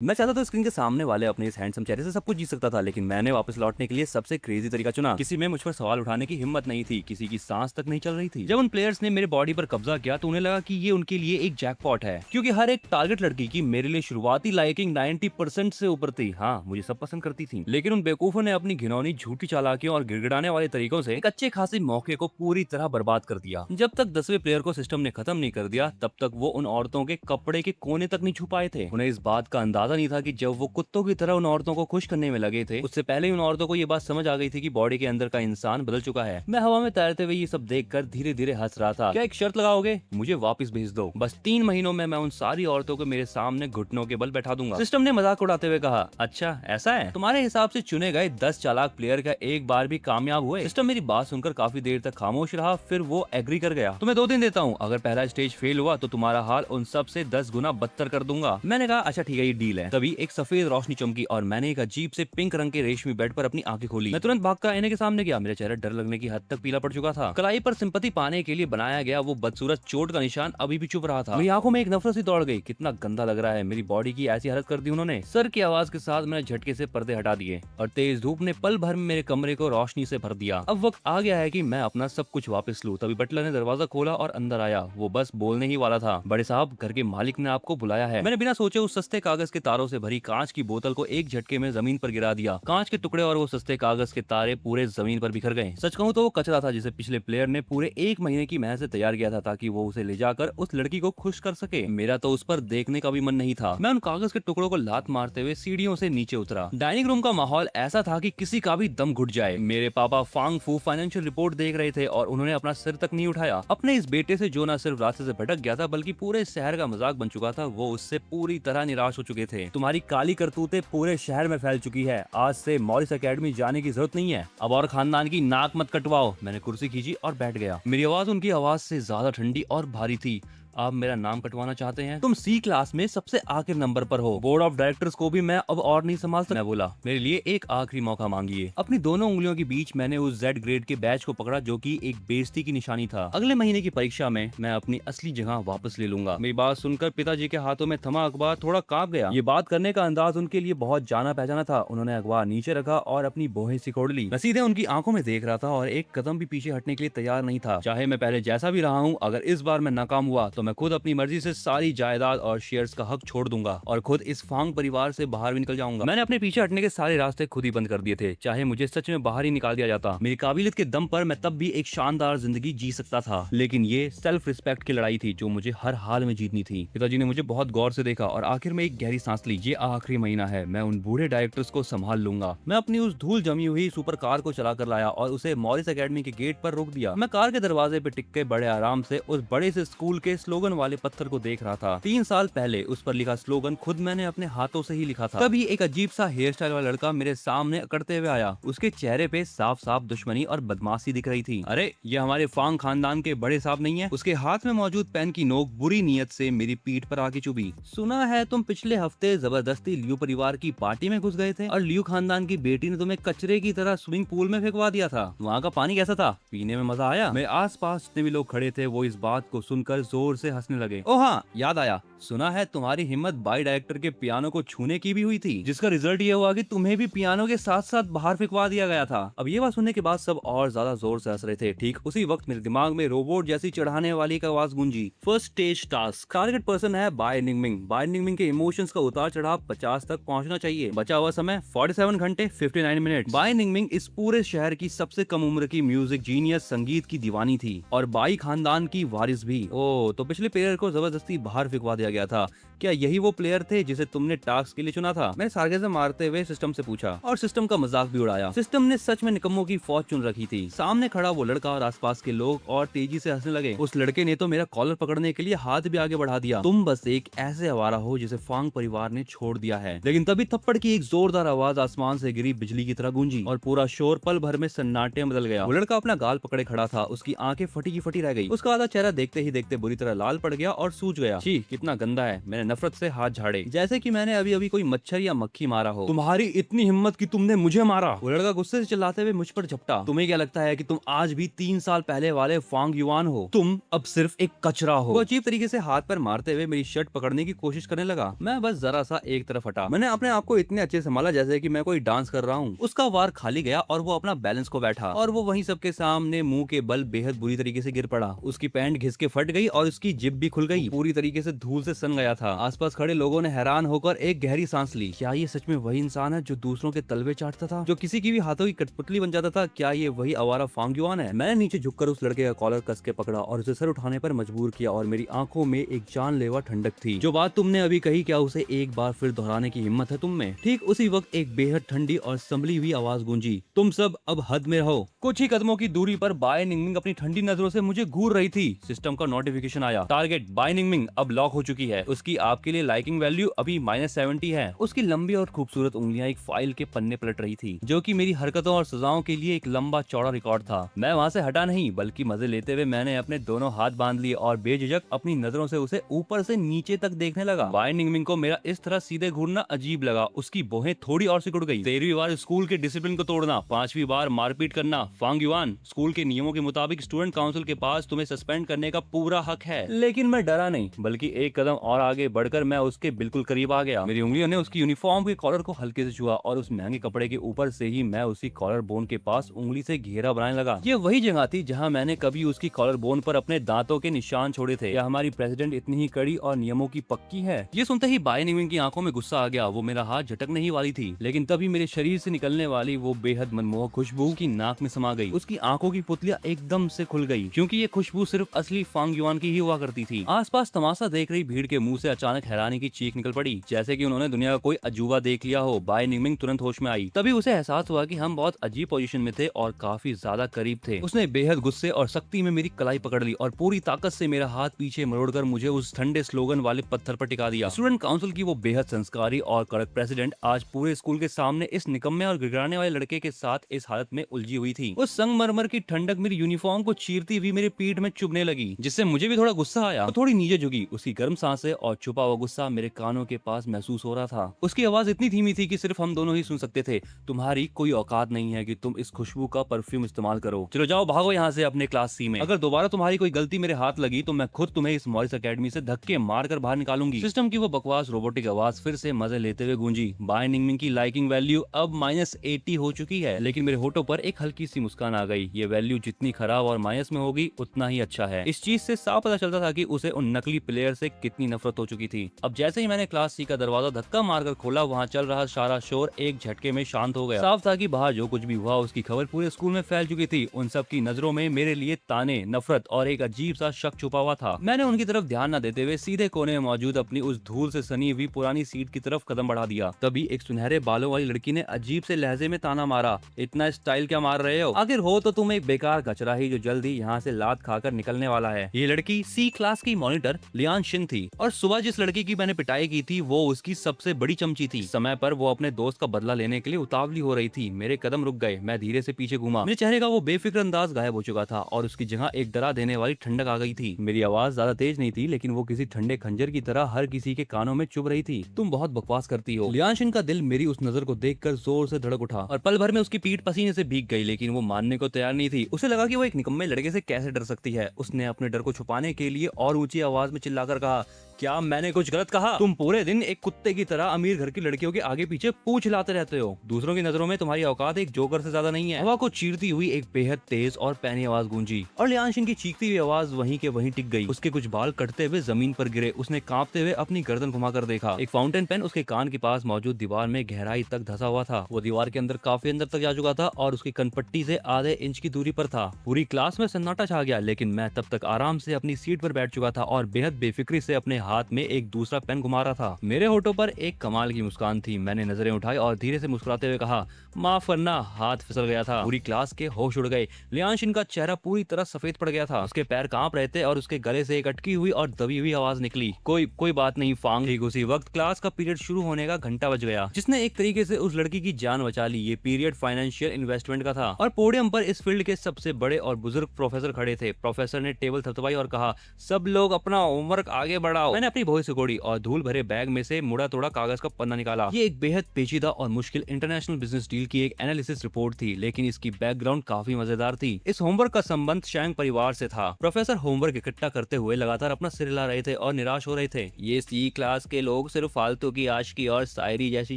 मैं चाहता था स्क्रीन के सामने वाले अपने इस हैंडसम चेहरे से सब कुछ जीत सकता था, लेकिन मैंने वापस लौटने के लिए सबसे क्रेजी तरीका चुना। किसी में मुझ पर सवाल उठाने की हिम्मत नहीं थी, किसी की सांस तक नहीं चल रही थी। जब उन प्लेयर्स ने मेरे बॉडी पर कब्जा किया तो उन्हें लगा कि ये उनके लिए एक जैकपॉट है, क्योंकि हर एक टारगेट लड़की की मेरे लिए शुरुआती लाइकिंग 90% से ऊपर थी। हाँ, मुझे सब पसंद करती थी, लेकिन उन बेवकूफों ने अपनी घिनौनी झूठी चालाकियों और गिड़गिड़ाने वाले तरीकों से एक अच्छे खासे मौके को पूरी तरह बर्बाद कर दिया। जब तक 10वें प्लेयर को सिस्टम ने खत्म नहीं कर दिया, तब तक वो उन औरतों के कपड़े के कोने तक नहीं छू पाए थे। उन्हें इस बात का अंदाजा नहीं था कि जब वो कुत्तों की तरह उन औरतों को खुश करने में लगे थे, उससे पहले ही उन औरतों को ये बात समझ आ गई थी कि बॉडी के अंदर का इंसान बदल चुका है। मैं हवा में तैरते हुए ये सब देखकर धीरे धीरे हंस रहा था। क्या एक शर्त लगाओगे? मुझे वापस भेज दो। बस 3 महीनों में मैं उन सारी औरतों को मेरे सामने घुटनों के बल बैठा दूंगा। सिस्टम ने मजाक उड़ाते हुए कहा, अच्छा ऐसा है? तुम्हारे हिसाब से चुने गए 10 चालाक प्लेयर का एक बार भी कामयाब हुए? सिस्टम मेरी बात सुनकर काफी देर तक खामोश रहा, फिर वो एग्री कर गया। तुम्हें 2 दिन देता हूँ, अगर पहला स्टेज फेल हुआ तो तुम्हारा हाल उन सब से 10 गुना बदतर कर दूंगा। मैंने कहा, अच्छा ठीक है, ये डील है। तभी एक सफेद रोशनी चमकी और मैंने एक अजीब से पिंक रंग के रेशमी बेड पर अपनी आंखें खोली। मैं तुरंत भागकर आईने के सामने गया। मेरा चेहरा डर लगने की हद तक पीला पड़ चुका था। कलाई पर सिंपैथी पाने के लिए बनाया गया वो बदसूरत चोट का निशान अभी भी चुप रहा था। मेरी आंखों में एक नफरत सी दौड़ गई। कितना गंदा लग रहा है। मेरी बॉडी की ऐसी हालत कर दी उन्होंने। सर की आवाज के साथ मैंने झटके से पर्दे हटा दिए और तेज धूप ने पल भर में मेरे कमरे को रोशनी से भर दिया। अब वक्त आ गया है कि मैं अपना सब कुछ वापस लूं। तभी बटलर ने दरवाजा खोला और अंदर आया। वो बस बोलने ही वाला था, बड़े साहब, घर के मालिक ने आपको बुलाया है। मैंने बिना सोचे उस सस्ते कागज के तारों से भरी कांच की बोतल को एक झटके में जमीन पर गिरा दिया। कांच के टुकड़े और वो सस्ते कागज के तारे पूरे जमीन पर बिखर गए। सच कहूं तो वो कचरा था जिसे पिछले प्लेयर ने पूरे 1 महीने की मेहनत से तैयार किया था, ताकि वो उसे ले जाकर उस लड़की को खुश कर सके। मेरा तो उस पर देखने का भी मन नहीं था। मैं उन कागज के टुकड़ों को लात मारते हुए सीढ़ियों से नीचे उतरा। डाइनिंग रूम का माहौल ऐसा था कि किसी का भी दम घुट जाए। मेरे पापा फांग फू फाइनेंशियल रिपोर्ट देख रहे थे और उन्होंने अपना सिर तक नहीं उठाया। अपने इस बेटे से जो न सिर्फ रास्ते से भटक गया था, बल्कि पूरे शहर का मजाक बन चुका था, वो उससे पूरी तरह निराश हो चुके थे। तुम्हारी काली करतूतें पूरे शहर में फैल चुकी है। आज से मॉरिस एकेडमी जाने की जरूरत नहीं है। अब और खानदान की नाक मत कटवाओ। मैंने कुर्सी खींची और बैठ गया। मेरी आवाज उनकी आवाज से ज्यादा ठंडी और भारी थी। आप मेरा नाम कटवाना चाहते हैं? तुम सी क्लास में सबसे आखिर नंबर पर हो। बोर्ड ऑफ डायरेक्टर्स को भी मैं अब और नहीं संभाल सकता। मैं बोला, मेरे लिए एक आखिरी मौका मांगिए। अपनी दोनों उंगलियों के बीच मैंने उस जेड ग्रेड के बैच को पकड़ा, जो कि एक बेइज्जती की निशानी था। अगले महीने की परीक्षा में मैं अपनी असली जगह वापस ले लूंगा। मेरी बात सुनकर पिताजी के हाथों में थमा अखबार थोड़ा कांप गया। ये बात करने का अंदाज उनके लिए बहुत जाना पहचाना था। उन्होंने अखबार नीचे रखा और अपनी बोहें सिकोड़ ली। मैं सीधे उनकी आंखों में देख रहा था और एक कदम भी पीछे हटने के लिए तैयार नहीं था। चाहे मैं पहले जैसा भी रहा हूँ, अगर इस बार मैं नाकाम हुआ तो मैं खुद अपनी मर्जी से सारी जायदाद और शेयर्स का हक छोड़ दूंगा और खुद इस फांग परिवार से बाहर भी निकल जाऊंगा। मैंने अपने पीछे हटने के सारे रास्ते खुद ही बंद कर दिए थे। चाहे मुझे सच में बाहर ही निकाल दिया जाता, मेरी काबिलियत के दम पर मैं तब भी एक शानदार जिंदगी जी सकता था। लेकिन ये सेल्फ रिस्पेक्ट की लड़ाई थी जो मुझे हर हाल में जीतनी थी। पिताजी ने मुझे बहुत गौर से देखा और आखिर में एक गहरी सांस ली। ये आखिरी महीना है, मैं उन बूढ़े डायरेक्टर्स को संभाल लूंगा। मैं अपनी उस धूल जमी हुई सुपर कार को चला कर लाया और उसे मॉरिस एकेडमी के गेट पर रोक दिया। मैं कार के दरवाजे पे टिक के बड़े आराम से उस बड़े से स्कूल के स्लोगन वाले पत्थर को देख रहा था। 3 साल पहले उस पर लिखा स्लोगन खुद मैंने अपने हाथों से ही लिखा था। तभी एक अजीब सा हेयर स्टाइल वाला लड़का मेरे सामने अकड़ते हुए आया। उसके चेहरे पे साफ साफ दुश्मनी और बदमाशी दिख रही थी। अरे, ये हमारे फांग खानदान के बड़े साहब नहीं है? उसके हाथ में मौजूद पेन की नोक बुरी नीयत से मेरी पीठ पर आके चुभी। सुना है तुम पिछले हफ्ते जबरदस्ती लियू परिवार की पार्टी में घुस गए थे और लियू खानदान की बेटी ने तुम्हें कचरे की तरह स्विमिंग पूल में फेंकवा दिया था। वहाँ का पानी कैसा था? पीने में मजा आया? मेरे आसपास जितने भी लोग खड़े थे वो इस बात को सुनकर जोर से हंसने लगे। ओ हाँ, याद आया। सुना है तुम्हारी हिम्मत बाई डायरेक्टर के पियानो को छूने की भी हुई थी, जिसका रिजल्ट ये हुआ कि तुम्हें भी पियानो के साथ साथ बाहर फेंकवा दिया गया था। अब ये बात सुनने के बाद सब और ज्यादा जोर से हंस रहे थे। ठीक उसी वक्त मेरे दिमाग में रोबोट जैसी चढ़ाने वाली एक आवाज गूंजी। First stage task, target person है बाय निंगमिंग। बाय निंगमिंग के इमोशंस का उतार चढ़ाव 50 तक पहुंचना चाहिए। बचा हुआ समय 47 घंटे 59 मिनट। बाय निंगमिंग इस पूरे शहर की सबसे कम उम्र की म्यूजिक जीनियस, संगीत की दीवानी थी और बाई खानदान की वारिस भी। ओ, तो पिछले प्लेयर को जबरदस्ती बाहर फेंकवा दिया गया था। क्या यही वो प्लेयर थे जिसे तुमने टास्क के लिए चुना था? मैंने सार्केज़म मारते हुए सिस्टम से पूछा और सिस्टम का मजाक भी उड़ाया। सिस्टम ने सच में निकम्मों की फौज चुन रखी थी। सामने खड़ा वो लड़का और आसपास के लोग और तेजी से हंसने लगे। उस लड़के ने तो मेरा कॉलर पकड़ने के लिए हाथ भी आगे बढ़ा दिया। तुम बस एक ऐसे आवारा हो जिसे फांग परिवार ने छोड़ दिया है। लेकिन तभी थप्पड़ की एक जोरदार आवाज आसमान से गिरी बिजली की तरह गूंजी और पूरा शोर पल भर में सन्नाटे में बदल गया। वो लड़का अपना गाल पकड़े खड़ा था। उसकी आंखें फटी की फटी रह गई। उसका आधा चेहरा देखते ही देखते बुरी तरह लाल पड़ गया और सूज गया। छी, कितना गंदा है। मैंने नफरत से हाथ झाड़े, जैसे कि मैंने अभी अभी कोई मच्छर या मक्खी मारा हो। तुम्हारी इतनी हिम्मत कि तुमने मुझे मारा। वो लड़का गुस्से से चिल्लाते हुए मुझ पर झपटा। तुम्हें क्या लगता है कि तुम आज भी 3 साल पहले वाले फांग युआन हो? तुम अब सिर्फ एक कचरा हो। वो अजीब तरीके से हाथ पर मारते हुए मेरी शर्ट पकड़ने की कोशिश करने लगा। मैं बस जरा सा एक तरफ हटा। मैंने अपने आप को इतने अच्छे संभाला जैसे कि मैं कोई डांस कर रहा हूँ। उसका वार खाली गया और वो अपना बैलेंस को बैठा और वो वहीं सबके सामने मुंह के बल बेहद बुरी तरीके से गिर पड़ा। उसकी पैंट घिस के फट गई और उसकी जिप भी खुल गई। पूरी तरीके से धूल से सन गया था। आसपास खड़े लोगों ने हैरान होकर एक गहरी सांस ली। क्या ये सच में वही इंसान है जो दूसरों के तलवे चाटता था, जो किसी की भी हाथों की कठपुतली बन जाता था? क्या ये वही आवारा फांग युआन है? मैंने नीचे झुककर उस लड़के का कॉलर कस के पकड़ा और उसे सर उठाने पर मजबूर किया और मेरी आंखों में एक जानलेवा ठंडक थी। जो बात तुमने अभी कही, क्या उसे एक बार फिर दोहराने की हिम्मत है तुम में? ठीक उसी वक्त एक बेहद ठंडी और संभली हुई आवाज गूंजी, तुम सब अब हद में रहो। कुछ ही कदमों की दूरी पर बाय निंगमिंग अपनी ठंडी नजरों से मुझे घूर रही थी। सिस्टम का नोटिफिकेशन आया, टारगेट बाय निंगमिंग अब लॉक हो चुकी है। उसकी आपके लिए लाइकिंग वैल्यू अभी -70 है। उसकी लंबी और खूबसूरत उंगलियां एक फाइल के पन्ने पलट रही थी, जो कि मेरी हरकतों और सजाओं के लिए एक लंबा चौड़ा रिकॉर्ड था। मैं वहाँ से हटा नहीं, बल्कि मजे लेते हुए मैंने अपने दोनों हाथ बांध लिए और बेझिझक अपनी नजरों से उसे ऊपर से नीचे तक देखने लगा। बाय निंगमिंग को मेरा इस तरह सीधे घूरना अजीब लगा। उसकी भौहें थोड़ी और सिकुड़ गई। 13वीं बार स्कूल के डिसिप्लिन को तोड़ना, 5वीं बार मारपीट करना। फांग युआन, स्कूल के नियमों के मुताबिक स्टूडेंट काउंसिल के पास तुम्हें सस्पेंड करने का पूरा हक है। लेकिन मैं डरा नहीं, बल्कि एक कदम और आगे बढ़कर मैं उसके बिल्कुल करीब आ गया। मेरी उंगलियों ने उसकी यूनिफॉर्म के कॉलर को हल्के से छुआ और उस महंगे कपड़े के ऊपर से ही मैं उसी कॉलर बोन के पास उंगली से घेरा बनाने लगा। ये वही जगह थी जहाँ मैंने कभी उसकी कॉलर बोन पर अपने दांतों के निशान छोड़े थे। या हमारी प्रेसिडेंट इतनी ही कड़ी और नियमों की पक्की है? ये सुनते ही बाय निंगमिंग की आंखों में गुस्सा आ गया। वो मेरा हाथ झटकने ही वाली थी, लेकिन तभी मेरे शरीर से निकलने वाली वो बेहद मनमोहक खुशबू की नाक में समा गई। उसकी आंखों की पुतलियां एकदम से खुल गई, क्योंकि ये खुशबू सिर्फ असली फांग युआन की ही हुआ करती थी। आसपास तमाशा देख रही भीड़ के मुंह से अचानक हैरानी की चीख निकल पड़ी, जैसे कि उन्होंने दुनिया का कोई अजूबा देख लिया हो। बाय निंगमिंग तुरंत होश में आई। तभी उसे एहसास हुआ कि हम बहुत अजीब पोजीशन में थे और काफी ज्यादा करीब थे। उसने बेहद गुस्से और सख्ती में मेरी कलाई पकड़ ली और पूरी ताकत से मेरा हाथ पीछे मरोड़कर मुझे उस ठंडे स्लोगन वाले पत्थर पर टिका दिया। स्टूडेंट काउंसिल की वो बेहद संस्कारी और कड़क प्रेसिडेंट आज पूरे स्कूल के सामने इस निकम्मे और गिड़गिड़ाने वाले लड़के के साथ इस हालत में उलझी हुई थी। उस संगमरमर की ठंडक मेरी यूनिफॉर्म को चीरती हुई मेरी पीठ में चुभने लगी, जिससे मुझे भी थोड़ा गुस्सा आया। तो थोड़ी नीचे झुकी। उसकी गर्म सांसें और छुपा हुआ गुस्सा मेरे कानों के पास महसूस हो रहा था। उसकी आवाज इतनी धीमी थी कि सिर्फ हम दोनों ही सुन सकते थे। तुम्हारी कोई औकात नहीं है कि तुम इस खुशबू का परफ्यूम इस्तेमाल करो। चलो जाओ, भागो यहाँ से अपने क्लास सी में। अगर दोबारा तुम्हारी कोई गलती मेरे हाथ लगी तो मैं खुद तुम्हें इस मॉरिस एकेडमी से धक्के मारकर बाहर निकालूंगी। सिस्टम की वो बकवास रोबोटिक आवाज फिर से मजे लेते हुए गूंजी। बाय निंगमिंग की लाइकिंग वैल्यू अब -80 हो चुकी है, लेकिन मेरे होठों पर एक हल्की सी मुस्कान आ गई। ये वैल्यू जितनी खराब और माइनस में होगी उतना ही अच्छा है। इस चीज से साफ पता चलता था कि उसे उन नकली प्लेयर से कितनी नफरत हो चुकी थी। अब जैसे ही मैंने क्लास सी का दरवाजा धक्का मारकर खोला, वहाँ चल रहा सारा शोर एक झटके में शांत हो गया। साफ था कि बाहर जो कुछ भी हुआ उसकी खबर पूरे स्कूल में फैल चुकी थी। उन सब की नजरों में मेरे लिए ताने, नफरत और एक अजीब सा शक छुपा हुआ था। मैंने उनकी तरफ ध्यान न देते हुए सीधे कोने में मौजूद अपनी उस धूल से सनी हुई पुरानी सीट की तरफ कदम बढ़ा दिया। तभी एक सुनहरे बालों वाली लड़की ने अजीब से लहजे में ताना मारा, इतना स्टाइल क्या मार रहे हो? आखिर हो तो तुम एक बेकार कचरा ही जो जल्द ही यहाँ से लात खाकर निकलने वाला है। ये लड़की सी क्लास की मॉनिटर लियान शिन थी और सुबह जिस लड़की की मैंने पिटाई की थी वो उसकी सबसे बड़ी चमची थी। समय पर वो अपने दोस्त का बदला लेने के लिए उतावली हो रही थी। मेरे कदम रुक गए। मैं धीरे से पीछे घूमा। मेरे चेहरे का वो बेफिक्र अंदाज गायब हो चुका था और उसकी जगह एक डरा देने वाली ठंडक आ गई थी। मेरी आवाज ज्यादा तेज नहीं थी, लेकिन वो किसी ठंडे खंजर की तरह हर किसी के कानों में चुभ रही थी। तुम बहुत बकवास करती हो। लियान शिन का दिल मेरी उस नजर को देखकर जोर से धड़क उठा और पल भर में उसकी पीठ पसीने से भीग गई, लेकिन वो मानने को तैयार नहीं थी। उसे लगा कि वो एक निकम्मे लड़के से कैसे डर सकती है। उसने अपने डर को छुपाने के लिए और ऊंची आवाज में चिल्लाकर कहा, क्या मैंने कुछ गलत कहा? तुम पूरे दिन एक कुत्ते की तरह अमीर घर की लड़कियों के आगे पीछे पूंछ हिलाते रहते हो। दूसरों की नजरों में तुम्हारी औकात एक जोकर से ज्यादा नहीं है। हवा को चीरती हुई एक बेहद तेज और पैनी आवाज गूंजी और लियान शिन की चीखती हुई आवाज वहीं के वहीं टिक गई। उसके कुछ बाल कटते हुए जमीन पर गिरे। उसने कांपते हुए अपनी गर्दन घुमाकर देखा। एक फाउंटेन पेन उसके कान के पास मौजूद दीवार में गहराई तक धंसा हुआ था। वो दीवार के अंदर काफी अंदर तक जा चुका था और उसकी कनपट्टी से आधे इंच की दूरी पर था। पूरी क्लास में सन्नाटा छा गया, लेकिन मैं तब तक आराम से अपनी सीट पर बैठ चुका था और बेहद बेफिक्री से अपने हाथ में एक दूसरा पेन घुमा रहा था। मेरे होठों पर एक कमाल की मुस्कान थी। मैंने नजरें उठाई और धीरे से मुस्कुराते हुए कहा, माफ करना, हाथ फिसल गया था। पूरी क्लास के होश उड़ गए। लियान शिन का चेहरा पूरी तरह सफेद पड़ गया था। उसके पैर कांप रहे थे और उसके गले से एक अटकी हुई और दबी हुई आवाज निकली, कोई बात नहीं फांग। ठीक उसी वक्त क्लास का पीरियड शुरू होने का घंटा बज गया, जिसने एक तरीके से उस लड़की की जान बचा ली। ये पीरियड फाइनेंशियल इन्वेस्टमेंट का था और पोडियम पर इस फील्ड के सबसे बड़े और बुजुर्ग प्रोफेसर खड़े थे। प्रोफेसर ने टेबल थपथपाई और कहा, सब लोग अपना होमवर्क आगे बढ़ाओ। मैंने अपनी भौहें सिकोड़ी और धूल भरे बैग में से मुड़ा तोड़ा कागज का पन्ना निकाला। ये एक बेहद पेचीदा और मुश्किल इंटरनेशनल बिजनेस डील की एक एनालिसिस रिपोर्ट थी, लेकिन इसकी बैकग्राउंड काफी मजेदार थी। इस होमवर्क का संबंध शैंग परिवार से था। प्रोफेसर होमवर्क इकट्ठा करते हुए लगातार अपना सिर हिला रहे थे और निराश हो रहे थे। ये सी क्लास के लोग सिर्फ फालतू की आशिकी और शायरी जैसी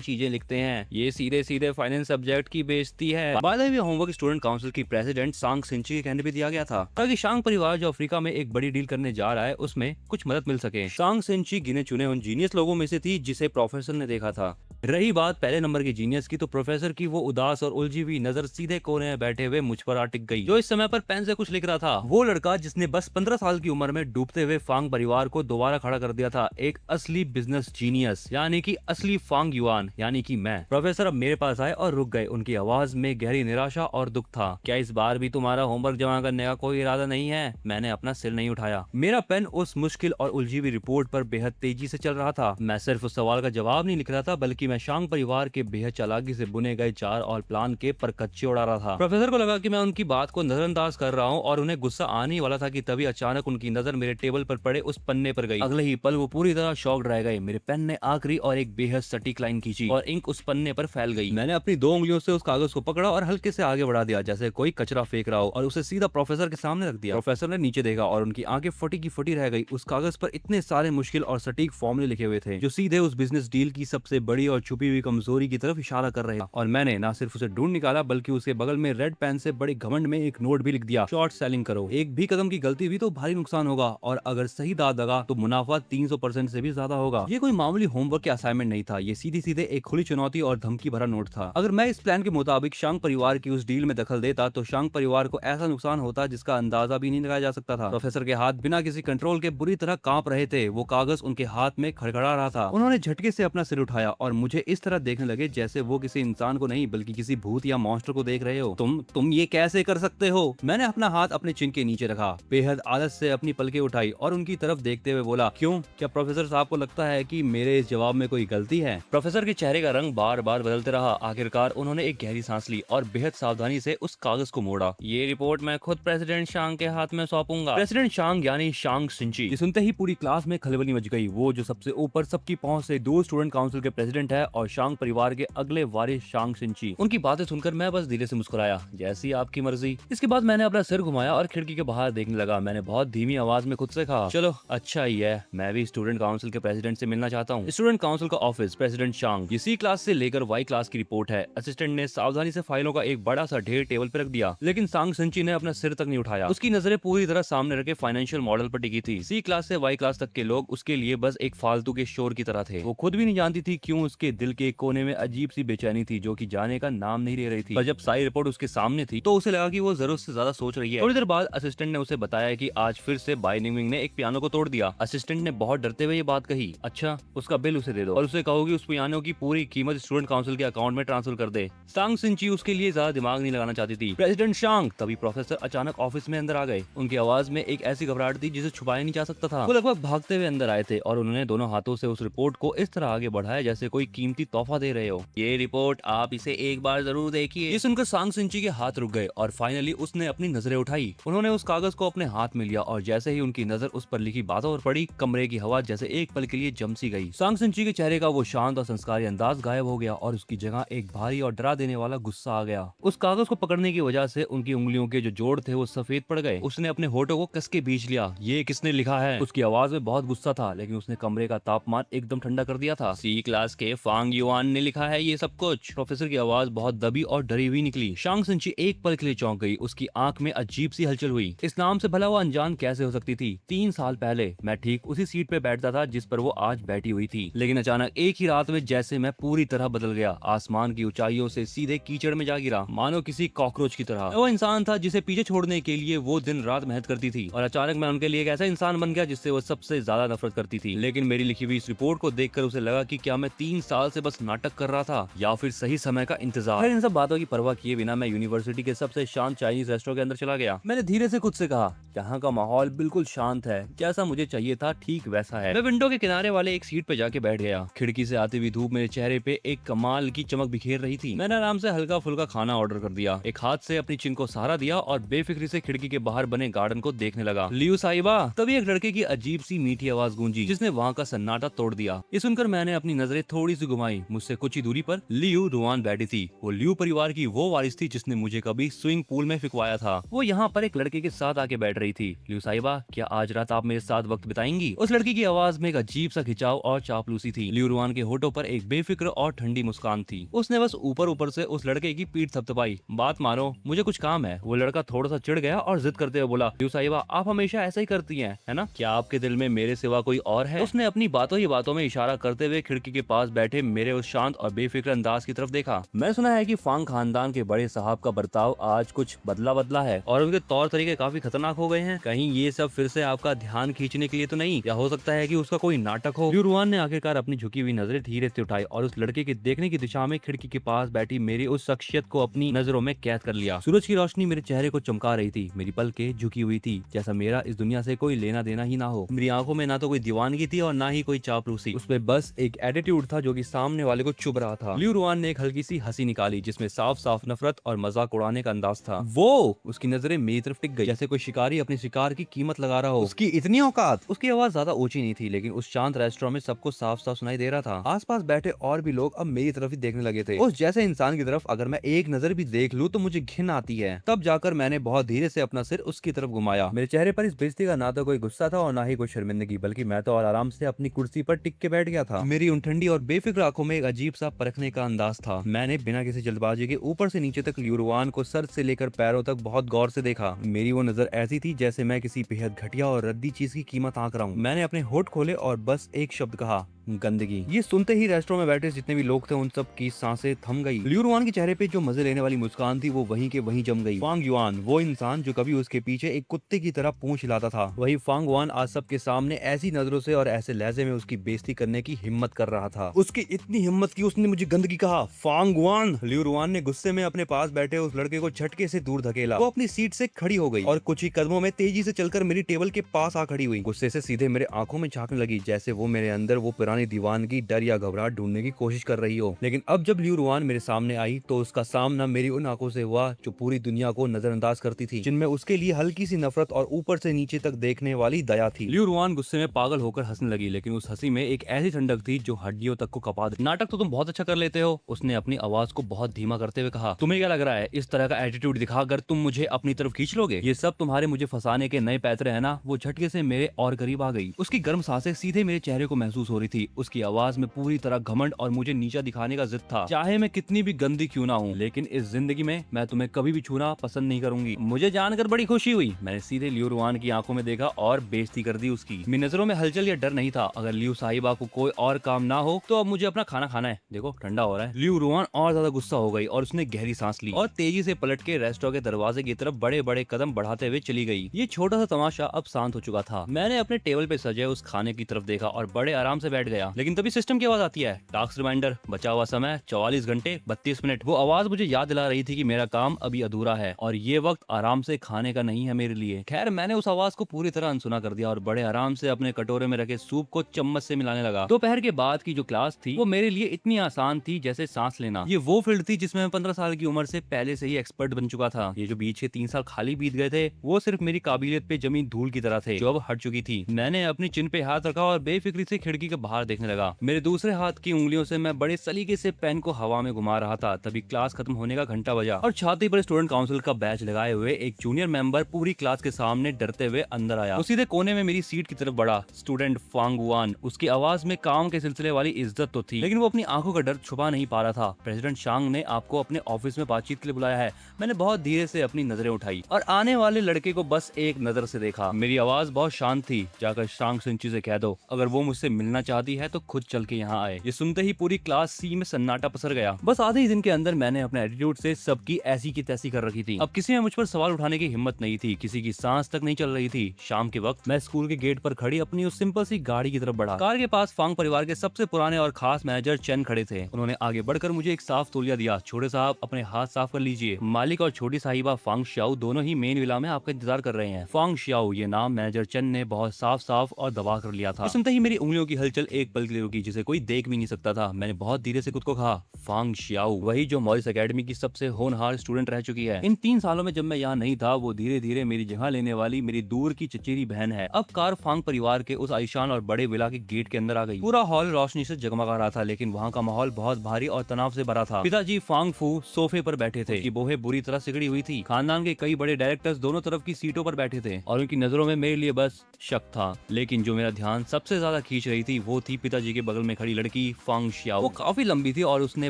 चीजें लिखते हैं। ये सीधे सीधे फाइनेंस सब्जेक्ट की बेइज्जती है। By the way, homework student council की प्रेसिडेंट सांग सिंची के कहने भी दिया गया था ताकि शांग परिवार जो अफ्रीका में एक बड़ी डील करने जा रहा है उसमें कुछ मदद मिल सके। सांग सिंची गिने चुने उन जीनियस लोगों में से थी जिसे प्रोफेसर ने देखा था। रही बात पहले नंबर के जीनियस की, तो प्रोफेसर की वो उदास और उलझी हुई नजर सीधे कोने में बैठे हुए मुझ पर आ टिक गई, जो इस समय पर पेन से कुछ लिख रहा था। वो लड़का जिसने बस 15 साल की उम्र में डूबते हुए फांग परिवार को दोबारा खड़ा कर दिया था, एक असली बिजनेस जीनियस, यानी कि असली फांग युआन, यानी कि मैं। प्रोफेसर अब मेरे पास आए और रुक गए। उनकी आवाज में गहरी निराशा और दुख था। क्या इस बार भी तुम्हारा होमवर्क जमा करने का कोई इरादा नहीं है? मैंने अपना सिर नहीं उठाया। मेरा पेन उस मुश्किल और उलझी हुई रिपोर्ट पर बेहद तेजी से चल रहा था। मैं सिर्फ उस सवाल का जवाब नहीं लिख रहा था, बल्कि मैं शांग परिवार के बेहद चालाकी से बुने गए चार और प्लान के परकच्चे उड़ा रहा था। प्रोफेसर को लगा कि मैं उनकी बात को नजरअंदाज कर रहा हूँ और उन्हें गुस्सा आने वाला था कि तभी अचानक उनकी नजर मेरे टेबल पर पड़े उस पन्ने पर गई। अगले ही पल वो पूरी तरह शॉक्ड रह गए। मेरे पेन ने आखिरी और एक बेहद सटीक लाइन खींची और इंक उस पन्ने पर फैल गई। मैंने अपनी 2 उंगलियों से उस कागज को पकड़ा और हल्के से आगे बढ़ा दिया, जैसे कोई कचरा फेंक रहा हो, और उसे सीधा प्रोफेसर के सामने रख दिया। प्रोफेसर ने नीचे देखा और उनकी आंखें फटी की फटी रह गई। उस कागज पर इतने सारे मुश्किल और सटीक फॉर्मूले लिखे हुए थे जो सीधे उस बिजनेस डील की सबसे बड़ी और छुपी हुई कमजोरी की तरफ इशारा कर रहे। और मैंने न सिर्फ उसे ढूंढ निकाला, बल्कि उसके बगल में रेड पेन से बड़ी घमंड में एक नोट भी लिख दिया, शॉर्ट सेलिंग करो। एक भी कदम की गलती हुई तो भारी नुकसान होगा, और अगर सही दाद लगा तो मुनाफा 300% से भी ज्यादा होगा। ये कोई मामूली होमवर्क या असाइनमेंट नहीं था, ये सीधी सीधे एक खुली चुनौती और धमकी भरा नोट था। अगर मैं इस प्लान के मुताबिक शांग परिवार की उस डील में दखल देता तो शांग परिवार को ऐसा नुकसान होता जिसका अंदाजा भी नहीं लगाया जा सकता था। प्रोफेसर के हाथ बिना किसी कंट्रोल के बुरी तरह कांप रहे थे। वो कागज उनके हाथ में खड़खड़ा रहा था। उन्होंने झटके से अपना सिर उठाया और मुझे इस तरह देखने लगे जैसे वो किसी इंसान को नहीं बल्कि किसी भूत या मॉन्स्टर को देख रहे हो। तुम ये कैसे कर सकते हो? मैंने अपना हाथ अपने चिन के नीचे रखा, बेहद आलस से अपनी पलकें उठाई और उनकी तरफ देखते हुए बोला, क्यों? क्या प्रोफेसर साहब को लगता है कि मेरे इस जवाब में कोई गलती है? प्रोफेसर के चेहरे का रंग बार बार बदलते रहा। आखिरकार उन्होंने एक गहरी सांस ली और बेहद सावधानी से उस कागज को मोड़ा। ये रिपोर्ट मैं खुद प्रेसिडेंट शांग के हाथ में सौंपूंगा। प्रेसिडेंट शांग यानी शांग सिंची। ये सुनते ही पूरी क्लास में खलबली मच गई। वो जो सबसे ऊपर सबकी पहुंच से दूर स्टूडेंट काउंसिल के प्रेसिडेंट है और शांग परिवार के अगले वारिस शांग सिंची। उनकी बातें सुनकर मैं बस धीरे से मुस्कुराया, जैसी आपकी मर्जी। इसके बाद मैंने अपना सिर घुमाया और खिड़की के बाहर देखने लगा। मैंने बहुत धीमी आवाज में खुद से कहा, चलो अच्छा ही है, मैं भी स्टूडेंट काउंसिल के प्रेसिडेंट से मिलना चाहता हूँ। स्टूडेंट काउंसिल का ऑफिस, प्रेसिडेंट शांग। इसी क्लास से लेकर वाई क्लास की रिपोर्ट है। असिस्टेंट ने सावधानी से फाइलों का एक बड़ा सा ढेर टेबल पर रख दिया, लेकिन सांग सिंची ने अपना सिर तक नहीं उठाया। उसकी नजरें पूरी तरह सामने रखे फाइनेंशियल मॉडल पर टिकी थी। सी क्लास से वाई क्लास तक के लोग उसके लिए बस एक फालतू के शोर की तरह थे। वो खुद भी नहीं जानती थी क्यों उसके दिल के कोने में अजीब सी बेचैनी थी जो कि जाने का नाम नहीं ले रही थी। पर जब सारी रिपोर्ट उसके सामने थी तो उसे लगा कि वो जरूरत से ज्यादा सोच रही है। थोड़ी देर बाद असिस्टेंट ने उसे बताया कि आज फिर से बाइनिंग ने एक पियानो को तोड़ दिया। असिस्टेंट ने बहुत डरते हुए ये बात कही, अच्छा उसका बिल उसे दे दो और उसे कहो कि उस पियानो की पूरी कीमत स्टूडेंट काउंसिल के अकाउंट में ट्रांसफर कर दे। सांग सिंची उसके लिए ज्यादा दिमाग नहीं लगाना चाहती थी। प्रेसिडेंट शांग। तभी प्रोफेसर अचानक ऑफिस में अंदर आ गए। उनकी आवाज में एक ऐसी घबराहट थी जिसे छुपाया नहीं जा सकता था। वो लगभग भागते हुए अंदर आए थे और उन्होंने दोनों हाथों से उस रिपोर्ट को इस तरह आगे बढ़ाया जैसे कोई कीमती तोहफा दे रहे हो। ये रिपोर्ट आप इसे एक बार जरूर देखिए। ये सुनकर सांग सिंची के हाथ रुक गए और फाइनली उसने अपनी नजरें उठाई। उन्होंने उस कागज को अपने हाथ में लिया और जैसे ही उनकी नजर उस पर लिखी बातों पर पड़ी, कमरे की हवा जैसे एक पल के लिए जम सी गई। सांग सिंची के चेहरे का वो शांत और संस्कारी अंदाज गायब हो गया और उसकी जगह एक भारी और डरा देने वाला गुस्सा आ गया। उस कागज को पकड़ने की वजह से उनकी उंगलियों के जो जोड़ थे वो सफेद पड़ गए। उसने अपने होठों को कस के बीच लिया। ये किसने लिखा है? उसकी आवाज में बहुत गुस्सा था, लेकिन उसने कमरे का तापमान एकदम ठंडा कर दिया था। सी क्लास के फांग युआन ने लिखा है ये सब कुछ। प्रोफेसर की आवाज बहुत दबी और डरी हुई निकली। शांग सिंची एक पल के लिए चौंक गई। उसकी आंख में अजीब सी हलचल हुई। इस नाम से भला वो अनजान कैसे हो सकती थी? 3 साल पहले मैं ठीक उसी सीट पे बैठता था जिस पर वो आज बैठी हुई थी, लेकिन अचानक एक ही रात में जैसे मैं पूरी तरह बदल गया। आसमान की ऊंचाइयों से सीधे कीचड़ में जा गिरा, मानो किसी कॉकरोच की तरह। वो इंसान था जिसे पीछे छोड़ने के लिए वो दिन रात मेहनत करती थी, और अचानक मैं उनके लिए एक ऐसा इंसान बन गया जिससे वो सबसे ज्यादा नफरत करती थी। लेकिन मेरी लिखी हुई इस रिपोर्ट को देखकर उसे लगा कि क्या मैं 3 साल से बस नाटक कर रहा था या फिर सही समय का इंतजार। इन सब बातों की परवाह किए बिना मैं यूनिवर्सिटी के सबसे शांत चाइनीज रेस्टोरेंट के अंदर चला गया। मैंने धीरे से खुद से कहा, यहाँ का माहौल बिल्कुल शांत है, जैसा मुझे चाहिए था ठीक वैसा है। मैं विंडो के किनारे वाले एक सीट पे जाके बैठ गया। खिड़की से आती हुई धूप मेरे चेहरे पे एक कमाल की चमक बिखेर रही थी। मैंने आराम से हल्का फुल्का खाना ऑर्डर कर दिया, एक हाथ से अपनी चिन को सहारा दिया और बेफिक्री से खिड़की के बाहर बने गार्डन को देखने लगा। लियू साहिबा, तभी एक लड़के की अजीब सी मीठी आवाज गूंजी जिसने वहाँ का सन्नाटा तोड़ दिया। ये सुनकर मैंने अपनी नजरें थोड़ी सी घुमाई। मुझसे कुछ ही दूरी पर लियू रुआन बैठी थी। वो लियू परिवार की वो वारिस थी जिसने मुझे कभी स्विमिंग पूल में फिकवाया था। वो यहाँ पर एक लड़के के साथ आके बैठ रही थी। लियू साहिबा, क्या आज रात आप मेरे साथ वक्त बिताएंगी? उस लड़की की आवाज में एक अजीब सा खिंचाव और चापलूसी थी। लियू रुआन के होठों पर एक बेफिक्र और ठंडी मुस्कान थी। उसने बस ऊपर ऊपर से उस लड़के की पीठ थपथपाई। बात मारो, मुझे कुछ काम है। वो लड़का थोड़ा सा चिढ़ गया और जिद करते हुए बोला, लियू साहिबा, आप हमेशा ऐसा ही करती हैं, है ना? क्या आपके दिल में मेरे सिवा कोई और है? उसने अपनी बातों ही बातों में इशारा करते हुए खिड़की के पास बैठे मेरे उस शांत और बेफिक्र अंदाज की तरफ देखा। मैं सुना है कि फांग खानदान के बड़े साहब का बर्ताव आज कुछ बदला है और उनके तौर तरीके काफी खतरनाक हो गए हैं। कहीं ये सब फिर से आपका ध्यान खींचने के लिए तो नहीं? या हो सकता है कि उसका कोई नाटक हो? लियू रुआन ने आखिरकार अपनी झुकी हुई नजरें धीरे से उठाई और उस लड़के के देखने की दिशा में खिड़की के पास बैठी मेरी उस शख्सियत को अपनी नजरों में कैद कर लिया। सूरज की रोशनी मेरे चेहरे को चमका रही थी। मेरी पलकें झुकी हुई थी, जैसा मेरा इस दुनिया से कोई लेना देना ही ना हो। मेरी आंखों में ना तो कोई दीवानगी थी और ना ही कोई चापलूसी। उसमें बस एक एटीट्यूड था जो कि सामने वाले को चुभ रहा था। लियू रुआन ने एक हल्की सी हंसी निकाली जिसमें साफ साफ नफरत और मजाक उड़ाने का अंदाज था। वो उसकी नजरें मेरी तरफ टिक गई, जैसे कोई शिकारी अपने शिकार की कीमत लगा रहा हो। उसकी इतनी औकात? उसकी आवाज ज्यादा ऊंची नहीं थी, लेकिन उस शांत रेस्टोरेंट में सबको साफ साफ सुनाई दे रहा था। आसपास बैठे और भी लोग अब मेरी तरफ ही देखने लगे थे। उस जैसे इंसान की तरफ अगर मैं एक नजर भी देख लूं तो मुझे घिन आती है। तब जाकर मैंने बहुत धीरे से अपना सिर उसकी तरफ घुमाया। मेरे चेहरे पर इस बेइज्जती का ना तो कोई गुस्सा था और ना ही कोई शर्मिंदगी, बल्कि मैं तो और आराम से अपनी कुर्सी पर टिक के बैठ गया था। मेरी उन ठंडी और बेफिक्र आंखों में एक अजीब सा परखने का अंदाज था। मैंने बिना किसी जल्दबाजी के ऊपर से नीचे तक लियू रुआन को सर से लेकर पैरों तक बहुत गौर से देखा। मेरी वो नजर ऐसी थी जैसे मैं किसी बेहद घटिया और रद्दी चीज की कीमत आंक रहा हूँ। मैंने अपने होठ खोले और बस एक शब्द कहा, गंदगी। ये सुनते ही रेस्टोरेंट में बैठे जितने भी लोग थे उन सब की सांसें थम गई। लियू रुआन के चेहरे पे जो मजे लेने वाली मुस्कान थी वो वहीं के वहीं जम गई। फांग युआन, वो इंसान जो कभी उसके पीछे एक कुत्ते की तरह पूंछ हिलाता था, वही फांग युआन आज सबके सामने ऐसी नजरों से और ऐसे लहजे में उसकी बेइज्जती करने की हिम्मत कर रहा था। उसकी इतनी हिम्मत की उसने मुझे गंदगी कहा। फांग युआन! लियू रुआन ने गुस्से में अपने पास बैठे उस लड़के को झटके से दूर धकेला। वो अपनी सीट से खड़ी हो गई और कुछ ही कदमों में तेजी से चलकर मेरी टेबल के पास आ खड़ी हुई। गुस्से से सीधे मेरे आंखों में झांकने लगी, जैसे वो मेरे अंदर वो पुरानी दीवानगी, डर या घबराहट ढूंढने की कोशिश कर रही हो। लेकिन अब जब लियू रुआन मेरे सामने आई तो उसका सामना मेरी उन आंखों से हुआ जो पूरी दुनिया को नजरअंदाज करती थी, जिनमें उसके लिए हल्की सी नफरत और ऊपर से नीचे तक देखने वाली दया थी। लियू रुआन गुस्से में पागल होकर हंसने लगी, लेकिन उस हंसी में एक ऐसी ठंडक थी जो हड्डियों तक को कपा दे। नाटक तो तुम बहुत अच्छा कर लेते हो, उसने अपनी आवाज को बहुत धीमा करते हुए कहा। तुम्हें क्या लग रहा है इस तरह का एटीट्यूड दिखाकर तुम मुझे अपनी तरफ खींच लोगे? ये सब तुम्हारे मुझे फंसाने के नए पैतरे है ना? वो झटके से मेरे और करीब आ गई। उसकी गर्म सांसें सीधे मेरे चेहरे को महसूस हो रही थी। उसकी आवाज में पूरी तरह घमंड और मुझे नीचा दिखाने का जिद था। चाहे मैं कितनी भी गंदी क्यों ना हूँ, लेकिन इस जिंदगी में मैं तुम्हें कभी भी छूना पसंद नहीं करूंगी। मुझे जानकर बड़ी खुशी हुई। मैंने सीधे लियू रुआन की आंखों में देखा और बेइज्जती कर दी उसकी। मेरी नजरों में हलचल या डर नहीं था। अगर लियू साहिबा को कोई और काम ना हो तो अब मुझे अपना खाना खाना है। देखो ठंडा हो रहा है। लियू रुआन और ज्यादा गुस्सा हो गई और उसने गहरी सांस ली और तेजी से पलट के रेस्टोरेंट के दरवाजे की तरफ बड़े बड़े कदम बढ़ाते हुए चली गई। ये छोटा सा तमाशा अब शांत हो चुका था। मैंने अपने टेबल पे सजे उस खाने की तरफ देखा और बड़े आराम से बैठ गया। लेकिन तभी सिस्टम की आवाज आती है, टास्क रिमाइंडर, बचा हुआ समय 44 घंटे 32 मिनट। वो आवाज मुझे याद दिला रही थी कि मेरा काम अभी अधूरा है और ये वक्त आराम से खाने का नहीं है मेरे लिए। खैर मैंने उस आवाज को पूरी तरह अनसुना कर दिया और बड़े आराम से अपने कटोरे में रखे सूप को चम्मच से मिलाने लगा। दोपहर के बाद की जो क्लास थी वो मेरे लिए इतनी आसान थी जैसे सांस लेना। ये वो फील्ड थी जिसमें मैं 15 साल की उम्र से पहले से ही एक्सपर्ट बन चुका था। ये जो बीच के 3 साल खाली बीत गए थे वो सिर्फ मेरी काबिलियत पे जमी धूल की तरह थे जो अब हट चुकी थी। मैंने अपनी चिन पे हाथ रखा और बेफिक्री से खिड़की के बाहर देखने लगा। मेरे दूसरे हाथ की उंगलियों से मैं बड़े सलीके से पेन को हवा में घुमा रहा था। तभी क्लास खत्म होने का घंटा बजा और छाती पर स्टूडेंट काउंसिल का बैच लगाए हुए एक जूनियर मेंबर पूरी क्लास के सामने डरते हुए अंदर आया। वो सीधे कोने में मेरी सीट की तरफ बढ़ा। Student Fang Yuan. उसकी आवाज में काम के सिलसिले वाली इज्जत तो थी, लेकिन वो अपनी आंखों का डर छुपा नहीं पा रहा था। प्रेसिडेंट शांग ने आपको अपने ऑफिस में बातचीत के लिए बुलाया है। मैंने बहुत धीरे से अपनी नजरें उठाई और आने वाले लड़के को बस एक नजर से देखा। मेरी आवाज बहुत शांत थी। जाकर शांग से इन चीजें कह दो, अगर वो मुझसे मिलना चाहती जल्दी है तो खुद चल के यहाँ आए। ये सुनते ही पूरी क्लास सी में सन्नाटा पसर गया। बस आधे ही दिन के अंदर मैंने अपने एटीट्यूड से सबकी ऐसी की तैसी कर रखी थी। अब किसी में मुझ पर सवाल उठाने की हिम्मत नहीं थी, किसी की सांस तक नहीं चल रही थी। शाम के वक्त मैं स्कूल के गेट पर खड़ी अपनी उस सिंपल सी गाड़ी की तरफ बढ़ा। कार के पास फांग परिवार के सबसे पुराने और खास मैनेजर चेन खड़े थे। उन्होंने आगे बढ़कर मुझे एक साफ तौलिया दिया। छोटे साहब अपने हाथ साफ कर लीजिए, मालिक और छोटी साहिबा फांग श्याओ दोनों ही मेन विला में आपका इंतजार कर रहे हैं। फांग श्याओ ये नाम मैनेजर चेन ने बहुत साफ साफ और दबा कर लिया था। सुनते ही मेरी उंगलियों की हलचल एक पल के लिए रुकी, जिसे कोई देख भी नहीं सकता था। मैंने बहुत धीरे से खुद को कहा, फांग श्याओ, वही जो मॉरिस एकेडमी की सबसे होनहार स्टूडेंट रह चुकी है। इन 3 सालों में जब मैं यहाँ नहीं था, वो धीरे धीरे मेरी जगह लेने वाली मेरी दूर की चचेरी बहन है। अब कार फांग परिवार के उस आलीशान और बड़े विला के गेट के अंदर आ गई। पूरा हॉल रोशनी से जगमगा रहा था, लेकिन वहाँ का माहौल बहुत भारी और तनाव से भरा था। पिताजी फांग फू सोफे पर बैठे थे, बोहें बुरी तरह सिगड़ी हुई थी। खानदान के कई बड़े डायरेक्टर्स दोनों तरफ की सीटों पर बैठे थे और उनकी नजरों में मेरे लिए बस शक था। लेकिन जो मेरा ध्यान सबसे ज्यादा खींच रही थी वो थी पिताजी के बगल में खड़ी लड़की फांग श्याओ। वो काफी लंबी थी और उसने